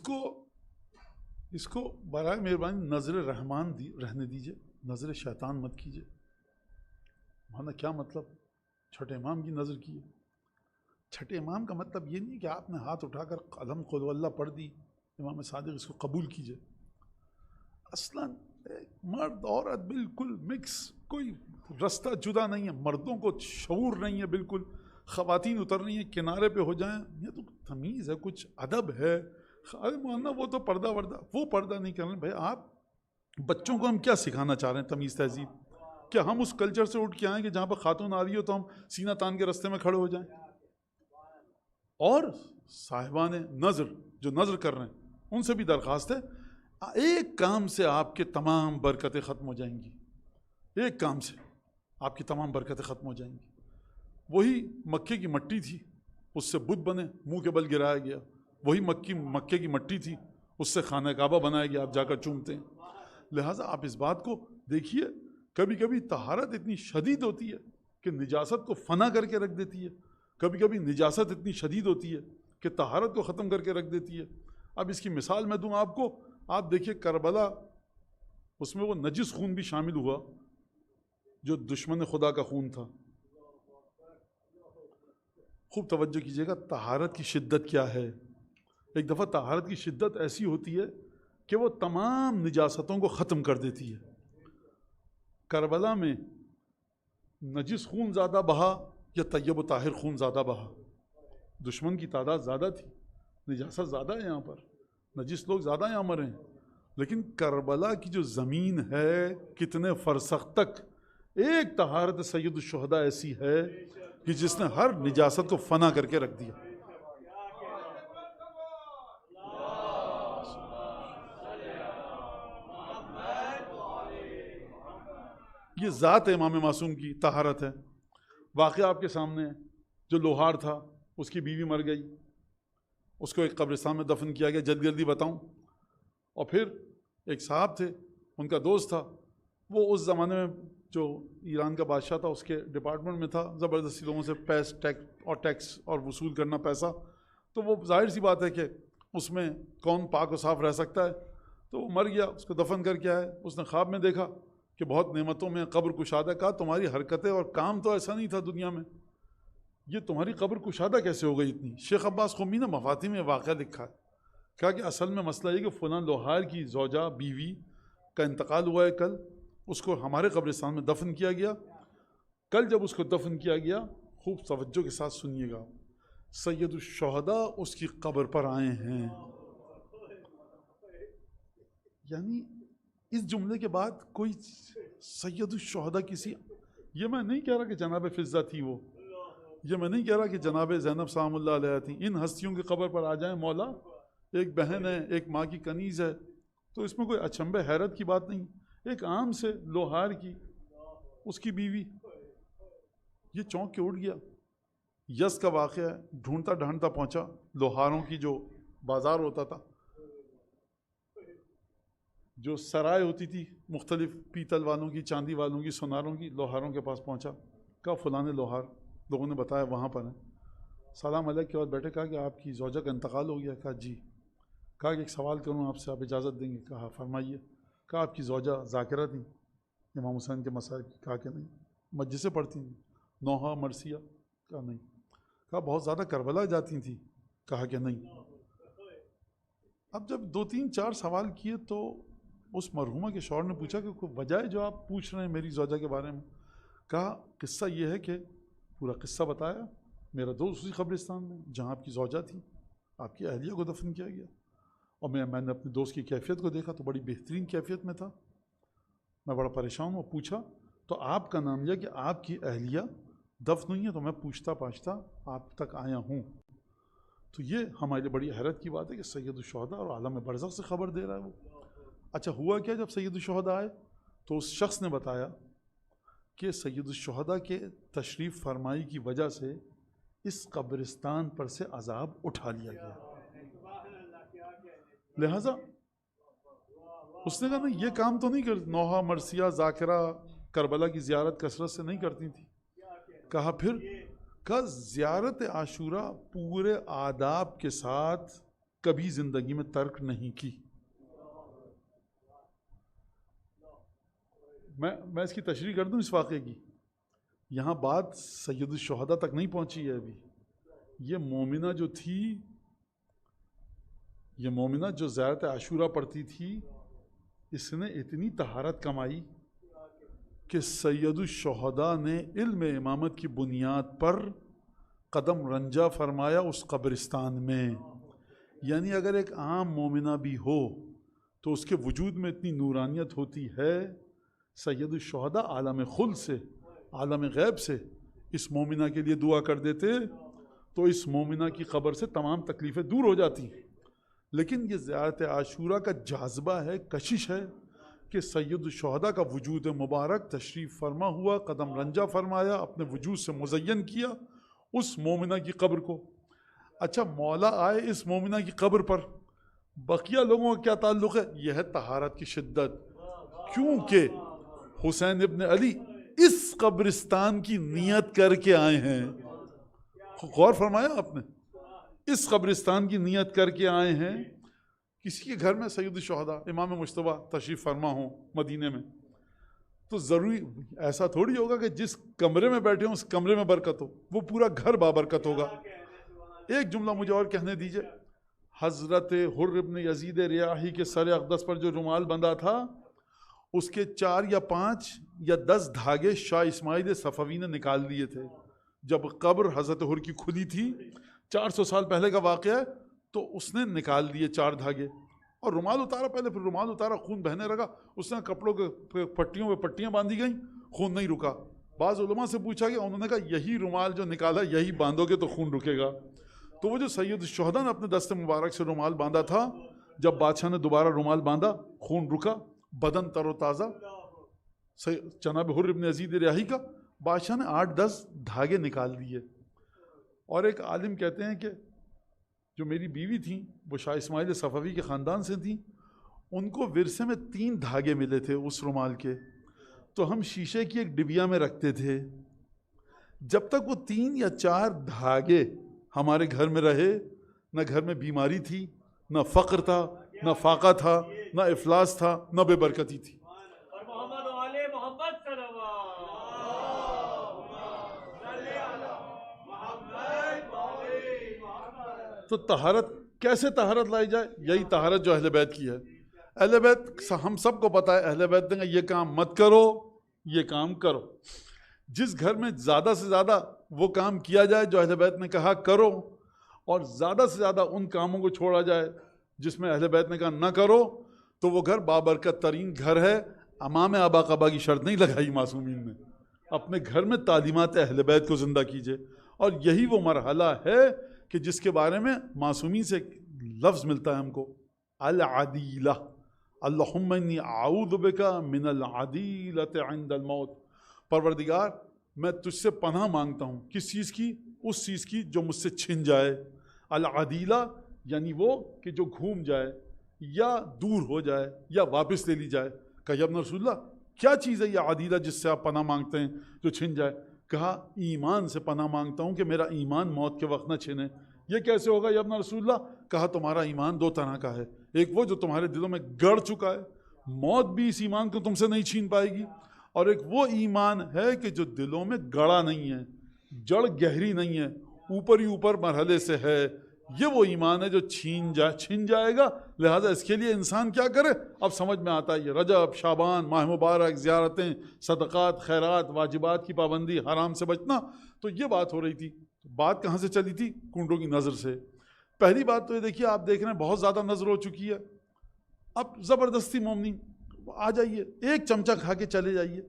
کو برائے مہربانی نظر رحمان رہنے دیجئے، نظر شیطان مت کیجئے۔ مانا کیا مطلب؟ چھٹے امام کی نظر کیے۔ چھٹے امام کا مطلب یہ نہیں کہ آپ نے ہاتھ اٹھا کر قلم قل اللہ پڑھ دی، امام صادق اس کو قبول کیجئے۔ اصلاً مرد عورت بالکل مکس، کوئی رستہ جدا نہیں ہے، مردوں کو شعور نہیں ہے بالکل، خواتین اتر رہی ہیں کنارے پہ ہو جائیں، یہ تو تمیز ہے، کچھ ادب ہے۔ ارے مولانا وہ تو پردہ وردہ، وہ پردہ نہیں کر رہے بھائی، آپ بچوں کو ہم کیا سکھانا چاہ رہے ہیں؟ تمیز تہذیب؟ کیا ہم اس کلچر سے اٹھ کے آئیں کہ جہاں پر خاتون آ رہی ہو تو ہم سینہ تان کے رستے میں کھڑے ہو جائیں؟ اور صاحبان نظر جو نظر کر رہے ہیں ان سے بھی درخواست ہے، ایک کام سے آپ کے تمام برکتیں ختم ہو جائیں گی، ایک کام سے آپ کی تمام برکتیں ختم ہو جائیں گی۔ وہی مکے کی مٹی تھی، اس سے بت بنے، منہ کے بل گرایا گیا۔ وہی مکے کی مٹی تھی، اس سے خانہ کعبہ بنایا گیا، آپ جا کر چومتے ہیں۔ لہٰذا آپ اس بات کو دیکھیے، کبھی کبھی طہارت اتنی شدید ہوتی ہے کہ نجاست کو فنا کر کے رکھ دیتی ہے، کبھی کبھی نجاست اتنی شدید ہوتی ہے کہ طہارت کو ختم کر کے رکھ دیتی ہے۔ اب اس کی مثال میں دوں آپ کو، آپ دیکھیے کربلا، اس میں وہ نجس خون بھی شامل ہوا جو دشمن خدا کا خون تھا۔ خوب توجہ کیجیے گا طہارت کی شدت کیا ہے۔ ایک دفعہ طہارت کی شدت ایسی ہوتی ہے کہ وہ تمام نجاستوں کو ختم کر دیتی ہے۔ کربلا میں نجس خون زیادہ بہا یا طیب و طاہر خون زیادہ بہا؟ دشمن کی تعداد زیادہ تھی، نجاست زیادہ ہے، یہاں پر نجس لوگ زیادہ یہاں مرے ہیں، لیکن کربلا کی جو زمین ہے کتنے فرسخ تک ایک طہارت سید الشہداء ایسی ہے کہ جس نے ہر نجاست کو فنا کر کے رکھ دیا۔ یہ ذات امام معصوم کی طہارت ہے۔ واقعہ آپ کے سامنے ہے، جو لوہار تھا اس کی بیوی مر گئی، اس کو ایک قبرستان میں دفن کیا گیا، جلدی جلدی بتاؤں۔ اور پھر ایک صاحب تھے، ان کا دوست تھا، وہ اس زمانے میں جو ایران کا بادشاہ تھا اس کے ڈپارٹمنٹ میں تھا، زبردستی لوگوں سے ٹیکس اور وصول کرنا پیسہ، تو وہ ظاہر سی بات ہے کہ اس میں کون پاک و صاف رہ سکتا ہے، تو وہ مر گیا، اس کو دفن کر کے آئے۔ اس نے خواب میں دیکھا کہ بہت نعمتوں میں قبر کشادہ، کہا تمہاری حرکتیں اور کام تو ایسا نہیں تھا دنیا میں، یہ تمہاری قبر کشادہ کیسے ہو گئی اتنی؟ شیخ عباس قمی نے مفاتیح میں واقعہ لکھا ہے، کہا کہ اصل میں مسئلہ یہ کہ فلاں لوہار کی زوجہ بیوی کا انتقال ہوا ہے کل، اس کو ہمارے قبرستان میں دفن کیا گیا۔ کل جب اس کو دفن کیا گیا، خوب توجہ کے ساتھ سنیے گا، سید الشہداء اس کی قبر پر آئے ہیں۔ یعنی اس جملے کے بعد کوئی سید الشہداء کسی، یہ میں نہیں کہہ رہا کہ جناب فضہ تھی، وہ یہ میں نہیں کہہ رہا کہ جناب زینب سلام اللہ علیہ تھی، ان ہستیوں کی قبر پر آ جائیں مولا، ایک بہن ہے، ایک ماں کی کنیز ہے، تو اس میں کوئی اچنبے حیرت کی بات نہیں۔ ایک عام سے لوہار کی، اس کی بیوی، یہ چونک کے اٹھ گیا۔ یس کا واقعہ ہے، ڈھونڈتا ڈھانڈتا پہنچا لوہاروں کی جو بازار ہوتا تھا، جو سرائے ہوتی تھی مختلف پیتل والوں کی، چاندی والوں کی، سوناروں کی، لوہاروں کے پاس پہنچا، کہا فلاں لوہار، لوگوں نے بتایا وہاں پر ہیں، سلام علیہ کے بعد بیٹھے، کہا کہ آپ کی زوجہ کا انتقال ہو گیا؟ کہا جی۔ کہا کہ ایک سوال کروں آپ سے، آپ اجازت دیں گے؟ کہا فرمائیے۔ کہا آپ کی زوجہ ذاکرہ تھیں امام حسین کے مسائل کی؟ کہا کہ نہیں۔ مسجد سے پڑھتی ہیں؟ نوحہ مرثیہ؟ کہا نہیں۔ کہا بہت زیادہ کربلا جاتی تھیں؟ کہا کہ نہیں۔ اب جب 2-3-4 سوال کیے تو اس مرحومہ کے شوہر نے پوچھا کہ کوئی وجہ ہے جو آپ پوچھ رہے ہیں میری زوجہ کے بارے میں؟ کہا قصہ یہ ہے کہ پورا قصہ بتایا، میرا دوست اسی قبرستان میں جہاں آپ کی زوجہ تھی، آپ کی اہلیہ کو دفن کیا گیا، اور میں نے اپنے دوست کی کیفیت کو دیکھا تو بڑی بہترین کیفیت میں تھا، میں بڑا پریشان ہوں۔ پوچھا تو آپ کا نام لیا کہ آپ کی اہلیہ دفن ہوئی ہیں، تو میں پوچھتا پاچھتا آپ تک آیا ہوں۔ تو یہ ہمارے لیے بڑی حیرت کی بات ہے کہ سید الشہداء اور عالم برزخ سے خبر دے رہا ہے وہ۔ اچھا ہوا کیا جب سید الشہداء آئے تو اس شخص نے بتایا کہ سید الشہداء کے تشریف فرمائی کی وجہ سے اس قبرستان پر سے عذاب اٹھا لیا گیا، لہٰذا اس نے کہا نہیں یہ کام تو نہیں کرتی، نوحہ مرثیہ ذاکرہ کربلا کی زیارت کثرت سے نہیں کرتی تھی۔ کہا پھر؟ کہا زیارت عاشوراء پورے آداب کے ساتھ کبھی زندگی میں ترک نہیں کی۔ میں اس کی تشریح کر دوں اس واقعے کی، یہاں بات سید الشہداء تک نہیں پہنچی ہے ابھی۔ یہ مومنہ جو تھی، یہ مومنہ جو زیارت عاشوراء پڑھتی تھی، اس نے اتنی طہارت کمائی کہ سید الشہداء نے علم امامت کی بنیاد پر قدم رنجہ فرمایا اس قبرستان میں۔ یعنی اگر ایک عام مومنہ بھی ہو تو اس کے وجود میں اتنی نورانیت ہوتی ہے، سید الشہداء عالم خلد سے، عالم غیب سے اس مومنہ کے لیے دعا کر دیتے تو اس مومنہ کی قبر سے تمام تکلیفیں دور ہو جاتی۔ لیکن یہ زیارت عاشوراء کا جاذبہ ہے، کشش ہے کہ سید الشہداء کا وجود مبارک تشریف فرما ہوا، قدم رنجہ فرمایا، اپنے وجود سے مزین کیا اس مومنہ کی قبر کو۔ اچھا مولا آئے اس مومنہ کی قبر پر، بقیہ لوگوں کا کیا تعلق ہے؟ یہ ہے طہارت کی شدت، کیونکہ حسین ابن علی اس قبرستان کی نیت کر کے آئے ہیں۔ غور فرمایا آپ نے؟ اس قبرستان کی نیت کر کے آئے ہیں۔ کسی کے گھر میں سید الشہداء امام مجتبی تشریف فرما ہوں مدینے میں تو ضروری ایسا تھوڑی ہوگا کہ جس کمرے میں بیٹھے ہوں اس کمرے میں برکت ہو، وہ پورا گھر بابرکت ہوگا۔ ایک جملہ مجھے اور کہنے دیجئے، حضرت حر ابن یزید ریاحی کے سر اقدس پر جو رومال بندھا تھا، اس کے 4 یا 5 یا 10 دھاگے شاہ اسماعیل صفوی نے نکال لیے تھے جب قبر حضرت حر کی کھلی تھی۔ 400 سال پہلے کا واقعہ ہے، تو اس نے نکال دیے 4 دھاگے اور رومال اتارا، پہلے پھر رومال اتارا، خون بہنے لگا، اس نے کپڑوں کے پٹیوں پہ پٹیاں باندھی گئیں، خون نہیں رکا۔ بعض علماء سے پوچھا گیا، انہوں نے کہا یہی رومال جو نکالا یہی باندھو گے تو خون رکے گا۔ تو وہ جو سید الشہداء نے اپنے دست مبارک سے رومال باندھا تھا، جب بادشاہ نے دوبارہ رومال باندھا، خون رکا، بدن تر و تازہ۔ جناب حر ابن یزید ریاحی کا بادشاہ نے 8-10 دھاگے نکال دیے۔ اور ایک عالم کہتے ہیں کہ جو میری بیوی تھیں وہ شاہ اسماعیل صفوی کے خاندان سے تھیں، ان کو ورثے میں 3 دھاگے ملے تھے اس رومال کے، تو ہم شیشے کی ایک ڈبیا میں رکھتے تھے، جب تک وہ 3 یا 4 دھاگے ہمارے گھر میں رہے، نہ گھر میں بیماری تھی، نہ فقر تھا، نہ فاقہ تھا، نہ افلاس تھا، نہ بے برکتی تھی۔ تو طہارت کیسے طہارت لائی جائے؟ یہی طہارت جو اہل بیت کی ہے۔ اہل بیت ہم سب کو پتہ ہے، اہل بیت نے یہ کام مت کرو، یہ کام کرو۔ جس گھر میں زیادہ سے زیادہ وہ کام کیا جائے جو اہل بیت نے کہا کرو، اور زیادہ سے زیادہ ان کاموں کو چھوڑا جائے جس میں اہل بیت نے کہا نہ کرو، تو وہ گھر بابرکت ترین گھر ہے۔ امام آبا قبا کی شرط نہیں لگائی معصومین نے، اپنے گھر میں تعلیمات اہل بیت کو زندہ کیجئے۔ اور یہی وہ مرحلہ ہے کہ جس کے بارے میں معصومین سے لفظ ملتا ہے ہم کو، العدیلہ، اللہم انی اعوذ بک من العدیلۃ عند الموت۔ پروردگار میں تجھ سے پناہ مانگتا ہوں، کس چیز کی؟ اس چیز کی جو مجھ سے چھن جائے۔ العدیلہ یعنی وہ کہ جو گھوم جائے، یا دور ہو جائے یا واپس لے لی جائے. کہا یا ابن رسول اللہ کیا چیز ہے یہ عدیدہ جس سے آپ پناہ مانگتے ہیں جو چھن جائے؟ کہا ایمان سے پناہ مانگتا ہوں کہ میرا ایمان موت کے وقت نہ چھنے. یہ کیسے ہوگا یا ابن رسول اللہ؟ کہا تمہارا ایمان دو طرح کا ہے، ایک وہ جو تمہارے دلوں میں گڑ چکا ہے، موت بھی اس ایمان کو تم سے نہیں چھین پائے گی، اور ایک وہ ایمان ہے کہ جو دلوں میں گڑا نہیں ہے، جڑ گہری نہیں ہے، اوپر ہی اوپر مرحلے سے ہے. یہ وہ ایمان ہے جو چھن جائے گا. لہٰذا اس کے لیے انسان کیا کرے؟ اب سمجھ میں آتا ہے یہ رجب، شعبان، ماہ مبارک، زیارتیں، صدقات، خیرات، واجبات کی پابندی، حرام سے بچنا. تو یہ بات ہو رہی تھی. بات کہاں سے چلی تھی؟ کنڈوں کی نظر سے. پہلی بات تو یہ دیکھیے، آپ دیکھ رہے ہیں بہت زیادہ نظر ہو چکی ہے. اب زبردستی مومنین آ جائیے، ایک چمچہ کھا کے چلے جائیے.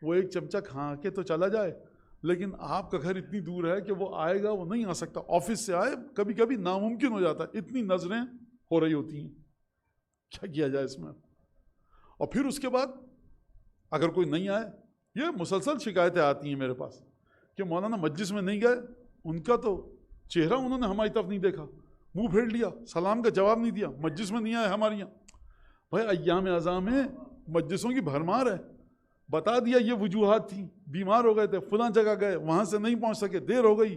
وہ ایک چمچہ کھا کے تو چلا جائے، لیکن آپ کا گھر اتنی دور ہے کہ وہ آئے گا، وہ نہیں آ سکتا. آفس سے آئے کبھی کبھی ناممکن ہو جاتا ہے، اتنی نظریں ہو رہی ہوتی ہیں. کیا کیا جائے اس میں؟ اور پھر اس کے بعد اگر کوئی نہیں آئے، یہ مسلسل شکایتیں آتی ہیں میرے پاس کہ مولانا مجلس میں نہیں گئے، ان کا تو چہرہ انہوں نے ہماری طرف نہیں دیکھا، منہ پھیر لیا، سلام کا جواب نہیں دیا، مجلس میں نہیں آئے ہمارے یہاں. بھائی ایام اعظام میں مجلسوں کی بھرمار ہے. بتا دیا یہ وجوہات تھیں، بیمار ہو گئے تھے، فلاں جگہ گئے، وہاں سے نہیں پہنچ سکے، دیر ہو گئی،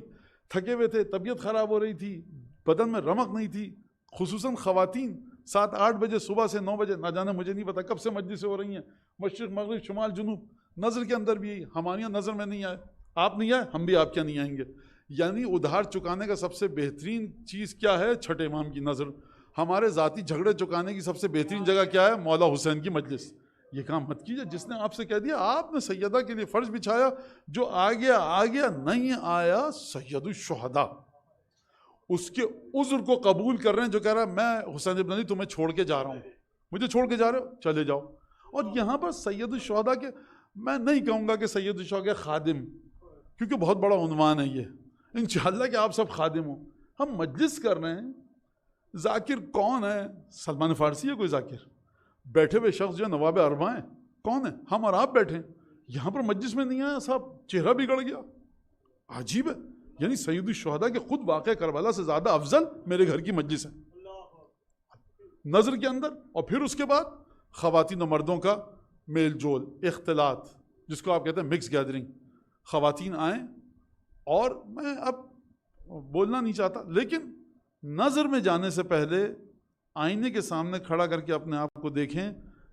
تھکے ہوئے تھے، طبیعت خراب ہو رہی تھی، بدن میں رمق نہیں تھی. خصوصاً خواتین 7-8 بجے صبح سے 9 بجے، نہ جانے مجھے نہیں پتا کب سے مجلسیں ہو رہی ہیں، مشرق مغرب شمال جنوب، نظر کے اندر بھی ہمارے یہاں نظر میں نہیں آئے. آپ نہیں آئے، ہم بھی آپ کیا نہیں آئیں گے. یعنی ادھار چکانے کا سب سے بہترین چیز کیا ہے؟ چھٹے امام کی نظر. ہمارے ذاتی جھگڑے چکانے کی سب سے بہترین جگہ کیا ہے؟ مولا حسین کی مجلس. یہ کام مت کیجیے. جس نے آپ سے کہہ دیا، آپ نے سیدہ کے لیے فرض بچھایا، جو آ گیا نہیں آیا سید الشہداء، اس کے عذر کو قبول کر رہے ہیں. جو کہہ رہا ہے میں حسین ابن علی تمہیں چھوڑ کے جا رہا ہوں، مجھے چھوڑ کے جا رہے ہو، چلے جاؤ. اور یہاں پر سید الشہداء کے، میں نہیں کہوں گا کہ سید الشہداء خادم، کیونکہ بہت بڑا عنوان ہے یہ. انشاءاللہ کہ آپ سب خادم ہوں. ہم مجلس کر رہے ہیں. ذاکر کون ہے؟ سلمان فارسی ہے کوئی ذاکر؟ بیٹھے ہوئے شخص جو نواب اربعہ ہیں کون ہے؟ ہم اور آپ بیٹھے ہیں. یہاں پر مجلس میں نہیں آیا صاحب، چہرہ بگڑ گیا. عجیب ہے. یعنی سید الشہداء کے خود واقعہ کربلا سے زیادہ افضل میرے گھر کی مجلس ہے نظر کے اندر. اور پھر اس کے بعد خواتین و مردوں کا میل جول، اختلاط، جس کو آپ کہتے ہیں مکس گیدرنگ. خواتین آئیں، اور میں اب بولنا نہیں چاہتا، لیکن نظر میں جانے سے پہلے آئینے کے سامنے کھڑا کر کے اپنے آپ کو دیکھیں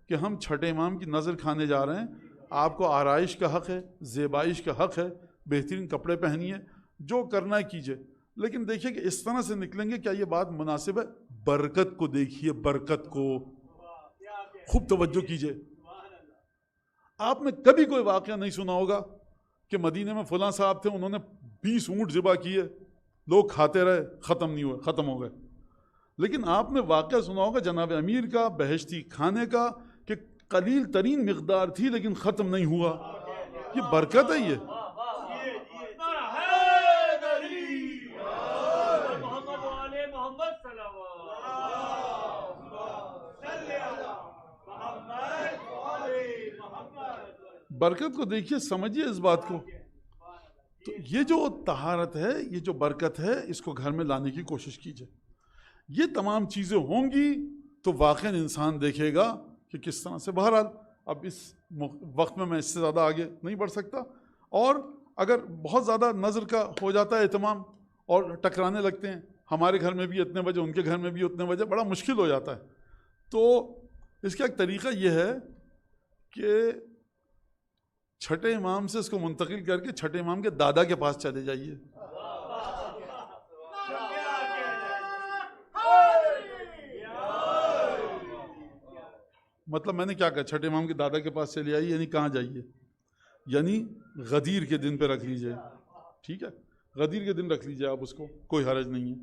کہ ہم چھٹے امام کی نظر کھانے جا رہے ہیں. آپ کو آرائش کا حق ہے، زیبائش کا حق ہے، بہترین کپڑے پہنیے، جو کرنا ہے کیجئے، لیکن دیکھیے کہ اس طرح سے نکلیں گے کیا یہ بات مناسب ہے؟ برکت کو دیکھیے، برکت کو خوب توجہ کیجئے. آپ نے کبھی کوئی واقعہ نہیں سنا ہوگا کہ مدینے میں فلاں صاحب تھے، انہوں نے 20 اونٹ ذبح کیے، لوگ کھاتے رہے، ختم نہیں ہوئے، ختم ہو گئے. لیکن آپ نے واقعہ سنا ہوگا جناب امیر کا بہشتی کھانے کا، کہ قلیل ترین مقدار تھی لیکن ختم نہیں ہوا. یہ برکت ہے. یہ برکت کو دیکھیے، سمجھیے اس بات کو. تو یہ جو طہارت ہے، یہ جو برکت ہے، اس کو گھر میں لانے کی کوشش کیجئے. یہ تمام چیزیں ہوں گی تو واقعاً انسان دیکھے گا کہ کس طرح سے. بہرحال اب اس وقت میں اس سے زیادہ آگے نہیں بڑھ سکتا. اور اگر بہت زیادہ نظر کا ہو جاتا ہے اہتمام اور ٹکرانے لگتے ہیں، ہمارے گھر میں بھی اتنے بجے، ان کے گھر میں بھی اتنے بجے، بڑا مشکل ہو جاتا ہے. تو اس کا ایک طریقہ یہ ہے کہ چھٹے امام سے اس کو منتقل کر کے چھٹے امام کے دادا کے پاس چلے جائیے. مطلب میں نے کیا کہا؟ چھٹے امام کے دادا کے پاس چلے آئیے، یعنی کہاں جائیے؟ یعنی غدیر کے دن پہ رکھ لیجئے. ٹھیک ہے، غدیر کے دن رکھ لیجئے آپ اس کو، کوئی حرج نہیں ہے.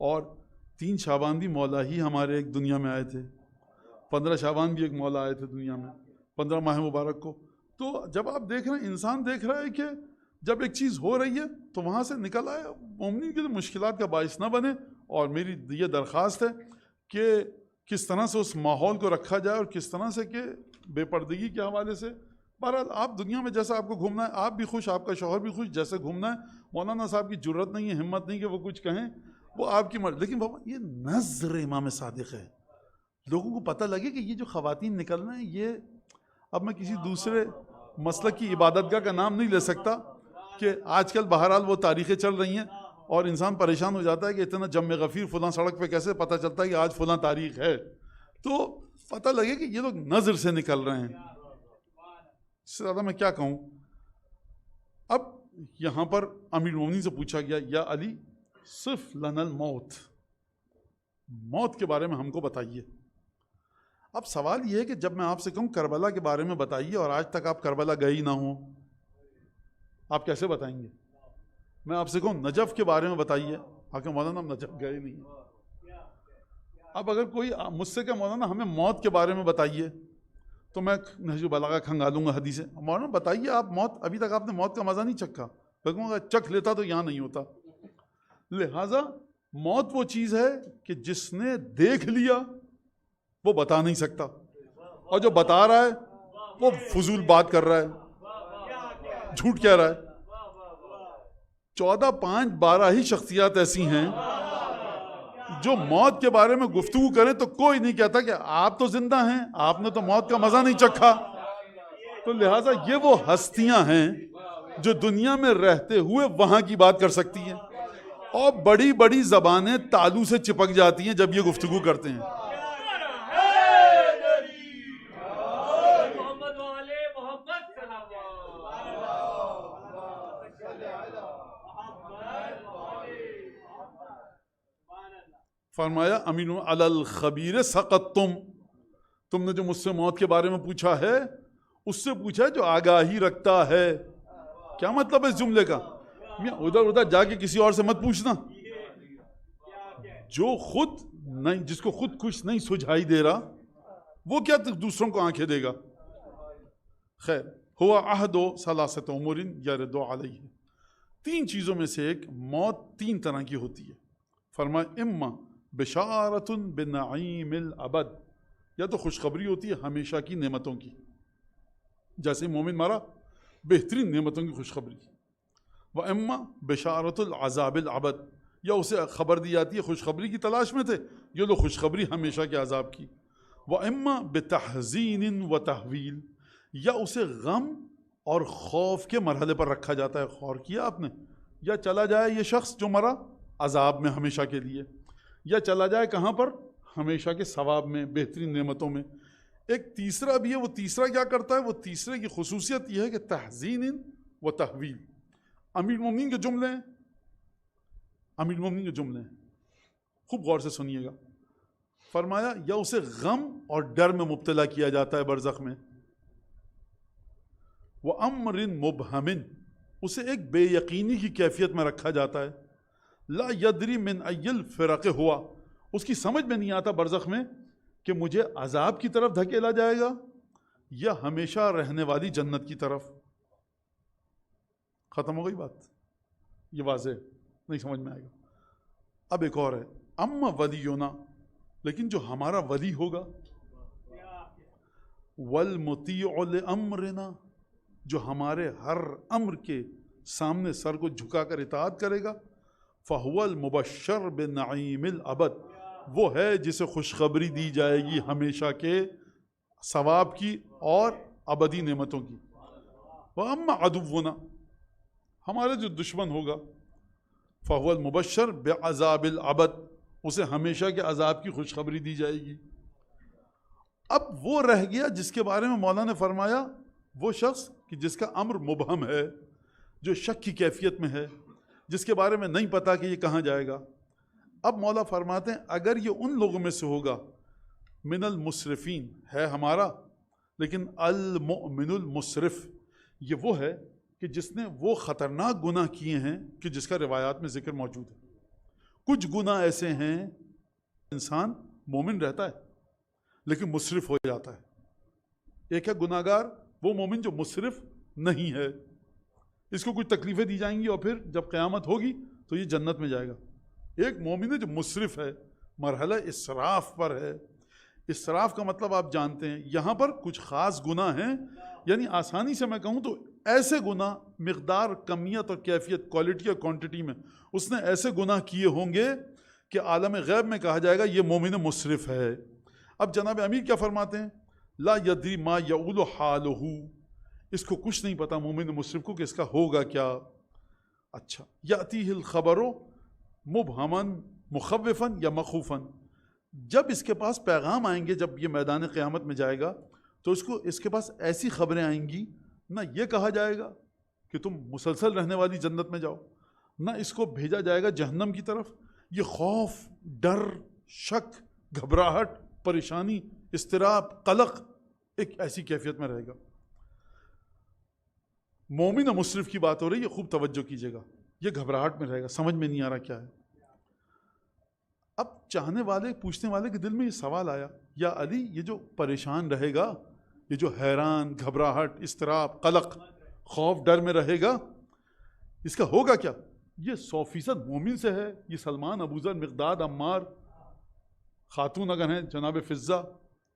اور 3 شعبان بھی مولا ہی ہمارے ایک دنیا میں آئے تھے، 15 شعبان بھی ایک مولا آئے تھے دنیا میں، 15 ماہ مبارک کو. تو جب آپ دیکھ رہے ہیں، انسان دیکھ رہا ہے کہ جب ایک چیز ہو رہی ہے تو وہاں سے نکل آئے. مومنین کے لیے مشکلات کا باعث نہ بنے. اور میری یہ درخواست ہے کہ کس طرح سے اس ماحول کو رکھا جائے، اور کس طرح سے کہ بے پردگی کے حوالے سے. بہرحال آپ دنیا میں جیسا آپ کو گھومنا ہے، آپ بھی خوش، آپ کا شوہر بھی خوش، جیسے گھومنا ہے. مولانا صاحب کی جرت نہیں ہے، ہمت نہیں کہ وہ کچھ کہیں، وہ آپ کی مرضی. لیکن بابا یہ نظر امام صادق ہے، لوگوں کو پتہ لگے کہ یہ جو خواتین نکل رہے ہیں، یہ اب میں کسی دوسرے مسلک کی عبادت گاہ کا نام نہیں لے سکتا کہ آج کل بہرحال وہ تاریخیں چل رہی ہیں اور انسان پریشان ہو جاتا ہے کہ اتنا جم غفیر فلاں سڑک پہ کیسے پتہ چلتا ہے کہ آج فلاں تاریخ ہے. تو پتہ لگے کہ یہ لوگ نظر سے نکل رہے ہیں. اس سے زیادہ میں کیا کہوں. اب یہاں پر امیر المومنین سے پوچھا گیا یا علی صف لنا الموت، موت کے بارے میں ہم کو بتائیے. اب سوال یہ ہے کہ جب میں آپ سے کہوں کربلا کے بارے میں بتائیے اور آج تک آپ کربلا گئے ہی نہ ہوں، آپ کیسے بتائیں گے؟ میں آپ سے کہوں نجف کے بارے میں بتائیے، آپ کہ مولانا ہم نجف گئے نہیں ہیں. اب اگر کوئی مجھ سے کہ مولانا ہمیں موت کے بارے میں بتائیے، تو میں نہج البلاغہ کھنگالوں گا حدیثیں. مولانا بتائیے آپ موت، ابھی تک آپ نے موت کا مزہ نہیں چکھا. میں کہوں گا چکھ لیتا تو یہاں نہیں ہوتا. لہٰذا موت وہ چیز ہے کہ جس نے دیکھ لیا وہ بتا نہیں سکتا، اور جو بتا رہا ہے وہ فضول بات کر رہا ہے، جھوٹ کہہ رہا ہے. 14 5 12 ہی شخصیات ایسی ہیں جو موت کے بارے میں گفتگو کریں تو کوئی نہیں کہتا کہ آپ تو زندہ ہیں، آپ نے تو موت کا مزہ نہیں چکھا. تو لہٰذا یہ وہ ہستیاں ہیں جو دنیا میں رہتے ہوئے وہاں کی بات کر سکتی ہیں، اور بڑی بڑی زبانیں تالو سے چپک جاتی ہیں جب یہ گفتگو کرتے ہیں. فرمایا امین علی الخبیر سقطتم، تم نے جو مجھ سے موت کے بارے میں پوچھا ہے اس سے پوچھا ہے جو آگاہی رکھتا ہے. کیا مطلب ہے اس جملے کا؟ ادھر ادھر جا کے کسی اور سے مت پوچھنا. جو خود نہیں، جس کو خود کچھ نہیں سجھائی دے رہا، وہ کیا دوسروں کو آنکھیں دے گا. خیر، ہوا عہد و ثلاثۃ امور یرد علیہ، 3 چیزوں میں سے ایک موت 3 طرح کی ہوتی ہے. فرمایا اما بشارۃ بنعیم الابد، یا تو خوشخبری ہوتی ہے ہمیشہ کی نعمتوں کی، جیسے مومن مرا بہترین نعمتوں کی خوشخبری. و اما بشارۃ العذاب الابد، یا اسے خبر دی جاتی ہے خوشخبری کی تلاش میں تھے، یہ لو خوشخبری ہمیشہ کے عذاب کی. و اما بتحزین و تحویل، یا اسے غم اور خوف کے مرحلے پر رکھا جاتا ہے. غور کیا آپ نے؟ یا چلا جائے یہ شخص جو مرا عذاب میں ہمیشہ کے لیے، یا چلا جائے کہاں پر؟ ہمیشہ کے ثواب میں، بہترین نعمتوں میں. ایک تیسرا بھی ہے، وہ تیسرا کیا کرتا ہے؟ وہ تیسرے کی خصوصیت یہ ہے کہ تحزین و تحویل. امیر المومنین کے جملے ہیں، امیر المومنین کے جملے ہیں، خوب غور سے سنیے گا. فرمایا یا اسے غم اور ڈر میں مبتلا کیا جاتا ہے برزخ میں. وَأَمْرٍ مُبْهَمٍ، اسے ایک بے یقینی کی کیفیت میں رکھا جاتا ہے. لا یدری من ای الفرق ہوا، اس کی سمجھ میں نہیں آتا برزخ میں کہ مجھے عذاب کی طرف دھکیلا جائے گا یا ہمیشہ رہنے والی جنت کی طرف. ختم ہو گئی بات، یہ واضح نہیں سمجھ میں آئے گا. اب ایک اور ہے، اما ولینا، لیکن جو ہمارا ولی ہوگا، والمطیع لامرنا، جو ہمارے ہر امر کے سامنے سر کو جھکا کر اطاعت کرے گا، فہو المبشر بنعیم الابد، وہ ہے جسے خوشخبری دی جائے گی ہمیشہ کے ثواب کی اور ابدی نعمتوں کی. واما عدونا، ہمارا جو دشمن ہوگا، فہو المبشر بعذاب الابد، اسے ہمیشہ کے عذاب کی خوشخبری دی جائے گی. اب وہ رہ گیا جس کے بارے میں مولا نے فرمایا وہ شخص کہ جس کا امر مبہم ہے، جو شک کی کیفیت میں ہے، جس کے بارے میں نہیں پتا کہ یہ کہاں جائے گا. اب مولا فرماتے ہیں اگر یہ ان لوگوں میں سے ہوگا، من المسرفین ہے ہمارا، لیکن المؤمن المسرف یہ وہ ہے کہ جس نے وہ خطرناک گناہ کیے ہیں کہ جس کا روایات میں ذکر موجود ہے. کچھ گناہ ایسے ہیں انسان مومن رہتا ہے لیکن مسرف ہو جاتا ہے. ایک ہے گناہ گار، وہ مومن جو مسرف نہیں ہے، اس کو کچھ تکلیفیں دی جائیں گی اور پھر جب قیامت ہوگی تو یہ جنت میں جائے گا. ایک مومن ہے جو مسرف ہے، مرحلہ اسراف پر ہے. اسراف کا مطلب آپ جانتے ہیں، یہاں پر کچھ خاص گناہ ہیں، یعنی آسانی سے میں کہوں تو ایسے گناہ مقدار، کمیت اور کیفیت، کوالٹی اور کوانٹٹی میں اس نے ایسے گناہ کیے ہوں گے کہ عالم غیب میں کہا جائے گا یہ مومن مسرف ہے. اب جناب امیر کیا فرماتے ہیں؟ لا یدری ما یعول حالہ، اس کو کچھ نہیں پتا مومن مصرف کو کہ اس کا ہوگا کیا. اچھا، یاتیہ الخبر مبہما مخوفا یا مخوفا، جب اس کے پاس پیغام آئیں گے، جب یہ میدان قیامت میں جائے گا تو اس کے پاس ایسی خبریں آئیں گی، نہ یہ کہا جائے گا کہ تم مسلسل رہنے والی جنت میں جاؤ، نہ اس کو بھیجا جائے گا جہنم کی طرف. یہ خوف، ڈر، شک، گھبراہٹ، پریشانی، اضطراب، قلق ایک ایسی کیفیت میں رہے گا. مومن و مصرف کی بات ہو رہی ہے، خوب توجہ کیجیے گا. یہ گھبراہٹ میں رہے گا، سمجھ میں نہیں آ رہا کیا ہے. اب چاہنے والے، پوچھنے والے کے دل میں یہ سوال آیا، یا علی یہ جو پریشان رہے گا، یہ جو حیران، گھبراہٹ، اضطراب، قلق، خوف، ڈر میں رہے گا، اس کا ہوگا کیا؟ یہ 100% مومن سے ہے. یہ سلمان، ابو ذر، مقداد، عمار، خاتون اگر ہیں جناب فضہ،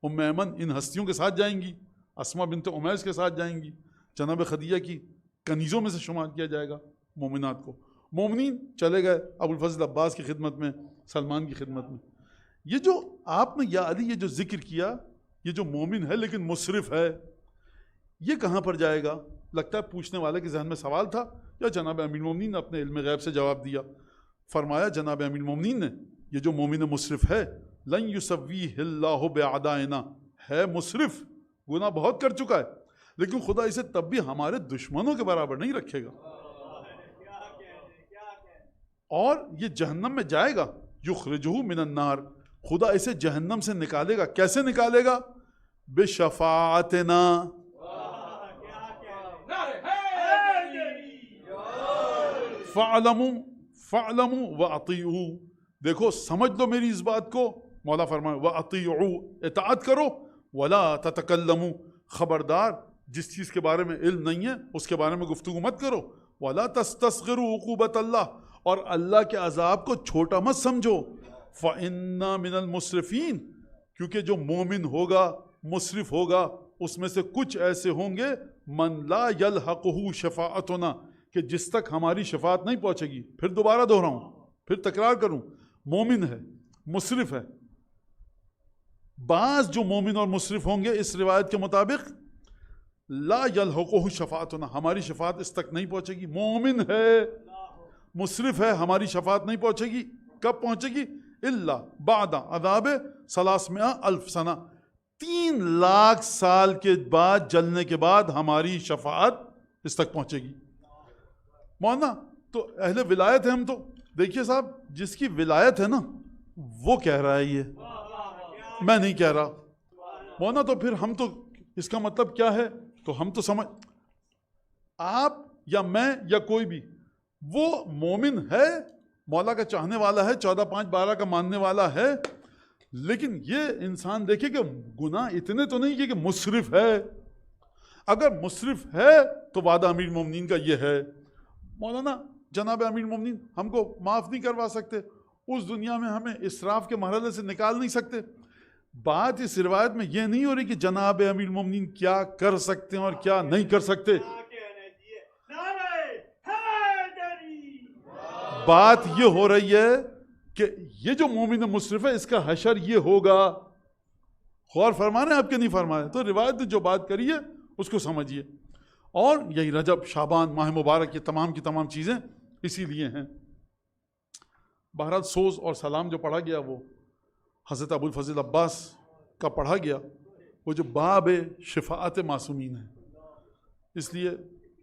ام ایمن، ان ہستیوں کے ساتھ جائیں گی. اسما بنت امیس کے ساتھ جائیں گی. جناب خدیجہ کی کنیزوں میں سے شمار کیا جائے گا مومنات کو. مومنین چلے گئے ابو الفضل عباس کی خدمت میں، سلمان کی خدمت میں. یہ جو آپ نے یا علی یہ جو ذکر کیا، یہ جو مومن ہے لیکن مصرف ہے، یہ کہاں پر جائے گا؟ لگتا ہے پوچھنے والے کے ذہن میں سوال تھا، یا جناب امیر المومنین نے اپنے علم غیب سے جواب دیا. فرمایا جناب امیر المومنین نے، یہ جو مومن مصرف ہے، لن یسویہ اللہ باعدائنا، ہے مصرف، گناہ بہت کر چکا ہے، لیکن خدا اسے تب بھی ہمارے دشمنوں کے برابر نہیں رکھے گا. اور یہ جہنم میں جائے گا، یخرجہ من النار، خدا اسے جہنم سے نکالے گا. کیسے نکالے گا؟ بشفاعتنا، فَاعْلَمُوا وَأَطِيعُوا، دیکھو سمجھ لو میری اس بات کو. مولا فرمائے وَأَطِيعُوا، اطاعت کرو، وَلَا تَتَكَلَّمُوا، خبردار جس چیز کے بارے میں علم نہیں ہے اس کے بارے میں گفتگو مت کرو. وَلَا تَسْتَصْغِرُوا عُقُوبَةَ اللَّهِ، اور اللہ کے عذاب کو چھوٹا مت سمجھو. فَإِنَّا مِنَ الْمُسْرِفِينَ، کیونکہ جو مومن ہوگا، مصرف ہوگا، اس میں سے کچھ ایسے ہوں گے من لا يلحقه شفاعتنا، کہ جس تک ہماری شفاعت نہیں پہنچے گی. پھر دوبارہ دہراؤں، پھر تکرار کروں، مومن ہے، مصرف ہے. بعض جو مومن اور مصرف ہوں گے اس روایت کے مطابق لا یلحقہ شفاعتنا، ہماری شفاعت اس تک نہیں پہنچے گی. مومن ہے، مصرف ہے، ہماری شفاعت نہیں پہنچے گی. کب پہنچے گی؟ الا بعد عذاب 300,000 سنہ، 3 لاکھ سال کے بعد، جلنے کے بعد ہماری شفاعت اس تک پہنچے گی. مولانا تو اہل ولایت ہے ہم تو. دیکھیے صاحب، جس کی ولایت ہے نا وہ کہہ رہا ہے، یہ میں نہیں کہہ رہا. مولانا تو پھر ہم تو، اس کا مطلب کیا ہے؟ تو ہم تو سمجھ، آپ یا میں یا کوئی بھی، وہ مومن ہے، مولا کا چاہنے والا ہے، 14/5/12 کا ماننے والا ہے، لیکن یہ انسان دیکھے کہ گناہ اتنے تو نہیں کہ مصرف ہے. اگر مصرف ہے تو وعدہ امیر المومنین کا یہ ہے. مولانا جناب امیر المومنین ہم کو معاف نہیں کروا سکتے، اس دنیا میں ہمیں اسراف کے مرحلے سے نکال نہیں سکتے. بات اس روایت میں یہ نہیں ہو رہی کہ جناب امیر المومنین کیا کر سکتے ہیں اور کیا نہیں کر سکتے. بات یہ ہو رہی ہے کہ یہ جو مومن مصرف ہے اس کا حشر یہ ہوگا. غور فرمانے آپ کے نہیں فرمانے، تو روایت نے جو بات کری ہے اس کو سمجھیے. اور یہی رجب، شعبان، ماہ مبارک، یہ تمام کی تمام چیزیں اسی لیے ہیں. بہرحال سوز اور سلام جو پڑھا گیا وہ حضرت ابو الفضل عباس کا پڑھا گیا، وہ جو باب شفاعت معصومین ہے. اس لیے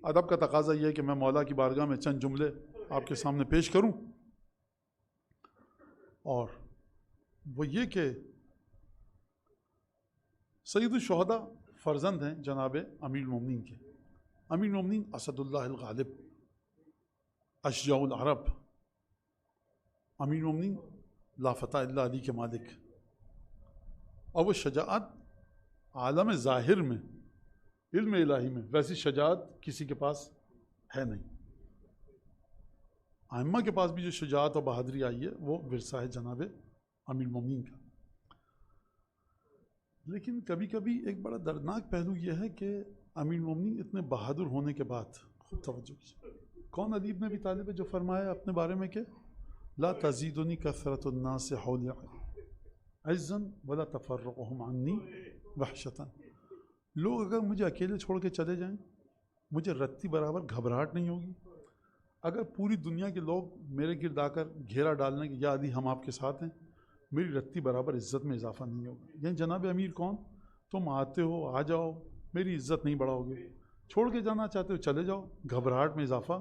ادب کا تقاضا یہ ہے کہ میں مولا کی بارگاہ میں چند جملے آپ کے سامنے پیش کروں، اور وہ یہ کہ سید الشہداء فرزند ہیں جناب امیر المومنین کے. امیر المومنین اسد اللہ الغالب، اشجاع العرب، امیر المومنین لا فتح الا علی کے مالک. اور وہ شجاعت عالم ظاہر میں، علم الہی میں ویسی شجاعت کسی کے پاس ہے نہیں. ائمہ کے پاس بھی جو شجاعت اور بہادری آئی ہے وہ ورثہ ہے جناب امیر المومنین کا. لیکن کبھی کبھی ایک بڑا دردناک پہلو یہ ہے کہ امیر المومنین اتنے بہادر ہونے کے بعد، خوب توجہ کیجیے، کون ادیب نے بھی طالب ہے جو فرمایا اپنے بارے میں کہ لا تزیدنی کثرت الناس حولی، عزا ولا تفرقهم عنی وحشتا. لوگ اگر مجھے اکیلے چھوڑ کے چلے جائیں مجھے رتی برابر گھبراہٹ نہیں ہوگی. اگر پوری دنیا کے لوگ میرے گرد آ کر گھیرا ڈالنے کہ یا علی ہم آپ کے ساتھ ہیں میری رتی برابر عزت میں اضافہ نہیں ہوگا. یعنی جناب امیر کون؟ تم آتے ہو آ جاؤ میری عزت نہیں بڑھاؤ گے. چھوڑ کے جانا چاہتے ہو چلے جاؤ گھبراہٹ میں اضافہ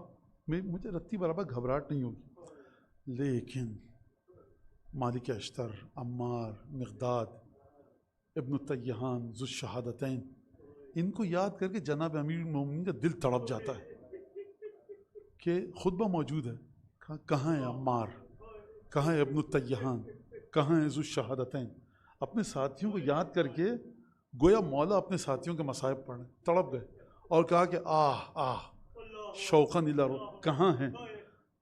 مجھے رتی برابر گھبراہٹ نہیں ہوگی. لیکن مالک اشتر، عمار، مقداد، ابن التیہان، ذو الشہادتین، ان کو یاد کر کے جناب امیر المومنین کا دل تڑپ جاتا ہے کہ خطبہ موجود ہے کہاں ہے عمار، کہاں ہے ابن التیہان، کہاں ہے ذو الشہادتین. اپنے ساتھیوں کو یاد کر کے گویا مولا اپنے ساتھیوں کے مصائب پڑھ رہے تڑپ گئے اور کہا کہ آہ آہ شوقاً الی رب، کہاں ہیں؟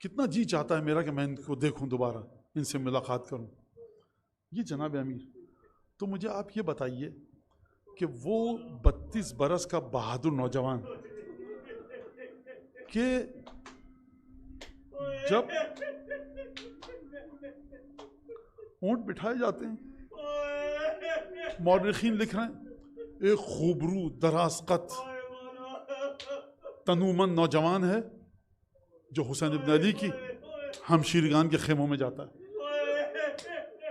کتنا جی چاہتا ہے میرا کہ میں ان کو دیکھوں دوبارہ ان سے ملاقات کروں. یہ جناب امیر. تو مجھے آپ یہ بتائیے کہ وہ 32 برس کا بہادر نوجوان کہ جب اونٹ بٹھائے جاتے ہیں مورخین لکھ رہے ہیں ایک خوبرو دراز قد تنومند نوجوان ہے جو حسین ابن علی کی ہمشیرگان کے خیموں میں جاتا ہے.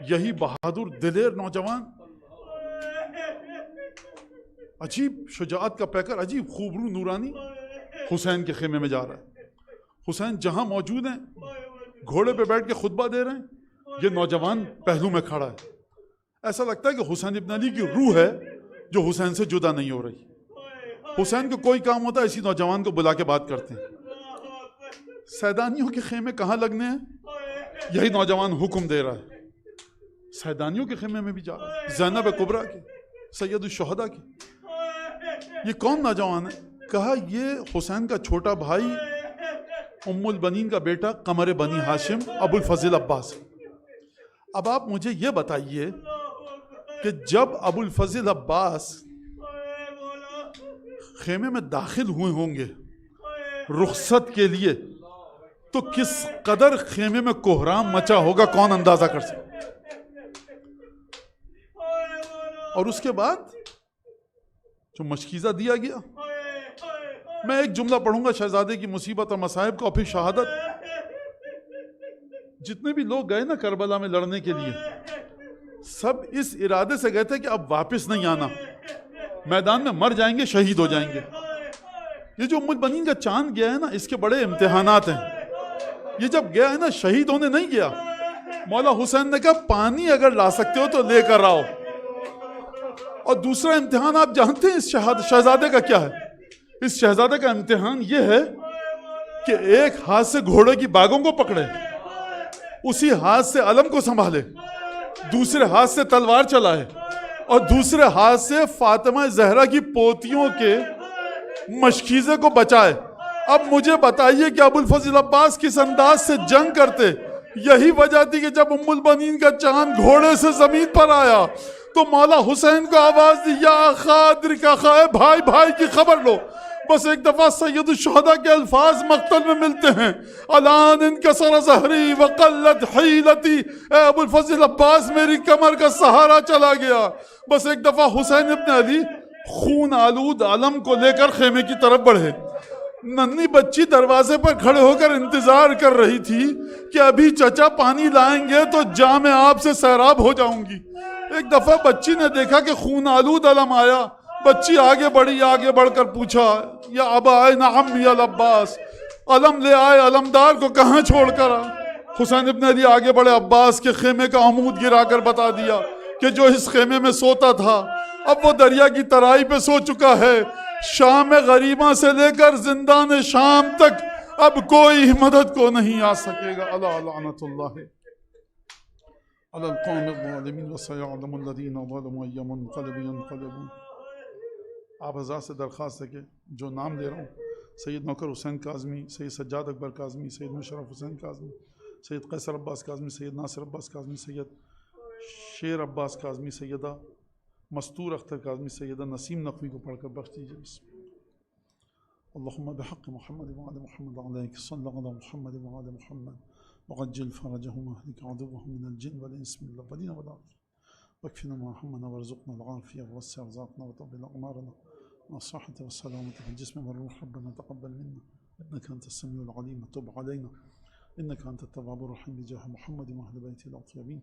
یہی بہادر دلیر نوجوان عجیب شجاعت کا پیکر عجیب خوبرو نورانی حسین کے خیمے میں جا رہا ہے. حسین جہاں موجود ہیں گھوڑے پہ بیٹھ کے خطبہ دے رہے ہیں یہ نوجوان پہلو میں کھڑا ہے. ایسا لگتا ہے کہ حسین ابن علی کی روح ہے جو حسین سے جدا نہیں ہو رہی. حسین کو کوئی کام ہوتا ہے اسی نوجوان کو بلا کے بات کرتے ہیں. سیدانیوں کے خیمے کہاں لگنے ہیں یہی نوجوان حکم دے رہا ہے. سیدانیوں کے خیمے میں بھی جا رہا ہے، زینب کبریٰ کے، سید الشہداء کے. یہ کون نوجوان ہے؟ کہا یہ حسین کا چھوٹا بھائی ام البنین کا بیٹا قمر بنی ہاشم ابو الفضل عباس. اب آپ مجھے یہ بتائیے کہ جب ابو الفضل عباس خیمے میں داخل ہوئے ہوں گے رخصت کے لیے تو کس قدر خیمے میں کوہرام مچا ہوگا کون اندازہ کر سکتا. اور اس کے بعد جو مشکیزہ دیا گیا، میں ایک جملہ پڑھوں گا شہزادے کی مصیبت اور مصائب کا اور پھر شہادت. جتنے بھی لوگ گئے نا کربلا میں لڑنے کے لیے سب اس ارادے سے گئے تھے کہ اب واپس نہیں آنا، میدان میں مر جائیں گے شہید ہو جائیں گے. یہ جو ام البنین کا چاند گیا ہے نا اس کے بڑے امتحانات ہیں. یہ جب گیا ہے نا شہید ہونے نہیں گیا. مولا حسین نے کہا پانی اگر لا سکتے ہو تو لے کر آؤ. اور دوسرا امتحان آپ جانتے ہیں اس شہزادے کا کیا ہے؟ اس شہزادے کا امتحان یہ ہے کہ ایک ہاتھ سے گھوڑے کی باگوں کو پکڑے، اسی ہاتھ سے علم کو سنبھالے، دوسرے ہاتھ سے تلوار چلائے اور دوسرے ہاتھ سے فاطمہ زہرا کی پوتیوں کے مشکیزے کو بچائے. اب مجھے بتائیے کہ ابو الفضل عباس کس انداز سے جنگ کرتے. یہی وجہ تھی کہ جب ام البنین کا چاند گھوڑے سے زمین پر آیا تو مولا حسین کو آواز دی یا خادر کا خواہ بھائی بھائی کی خبر لو. بس ایک دفعہ سید الشہداء کے الفاظ مقتل میں ملتے ہیں الان انکسر ظہری وقلت حیلتی. اے ابو الفضل عباس میری کمر کا سہارا چلا گیا. بس ایک دفعہ حسین ابن علی خون آلود علم کو لے کر خیمے کی طرف بڑھے. ننھی بچی دروازے پر کھڑے ہو کر انتظار کر رہی تھی کہ ابھی چچا پانی لائیں گے تو جام آپ سے سیراب ہو جاؤں گی. ایک دفعہ بچی نے دیکھا کہ خون آلود علم آیا. بچی آگے بڑھی، آگے بڑھ کر پوچھا یا ابا اینا عمی العباس، علم لے آئے علمدار کو کہاں چھوڑ کر آ. حسین ابن علی آگے بڑھے، عباس کے خیمے کا عمود گرا کر بتا دیا کہ جو اس خیمے میں سوتا تھا اب وہ دریا کی ترائی پہ سو چکا ہے. شام غریباں سے لے کر زندان شام تک اب کوئی مدد کو نہیں آ سکے گا. اللہ لعنت اللہ علی القوم الظالمین وسیعلم الذین ظلموا ای منقلب ینقلبون. آپ حضرات سے درخواست ہے کہ جو نام لے رہا ہوں سید نوکر حسین کاظمی، سید سجاد اکبر کاظمی، سید مشرف حسین کاظمی، سید قیصر عباس کاظمی، سید ناصر عباس کاظمی، سید شیر عباس کاظمی، سیدہ مستور اختر کاظمی، سیدہ نسیم نقوی کو پڑھ کر بخش دیجیے. اللہم بحق محمد وعلی محمد علیک صلی اللہ علی محمد وعلی محمد وعجل فرجہم اہلک عدوہم من الجن والانس من الاولین والآخرین واكفنا ما همنا وارزقنا العافية ووسع رزقنا وطول أعمارنا مع الصحة والسلامة في الجسم والروح. ربنا تقبل منا إنك أنت السميع العليم، وتب علينا إنك أنت التواب الرحيم، بجاه محمد وأهل بيته الأطيبين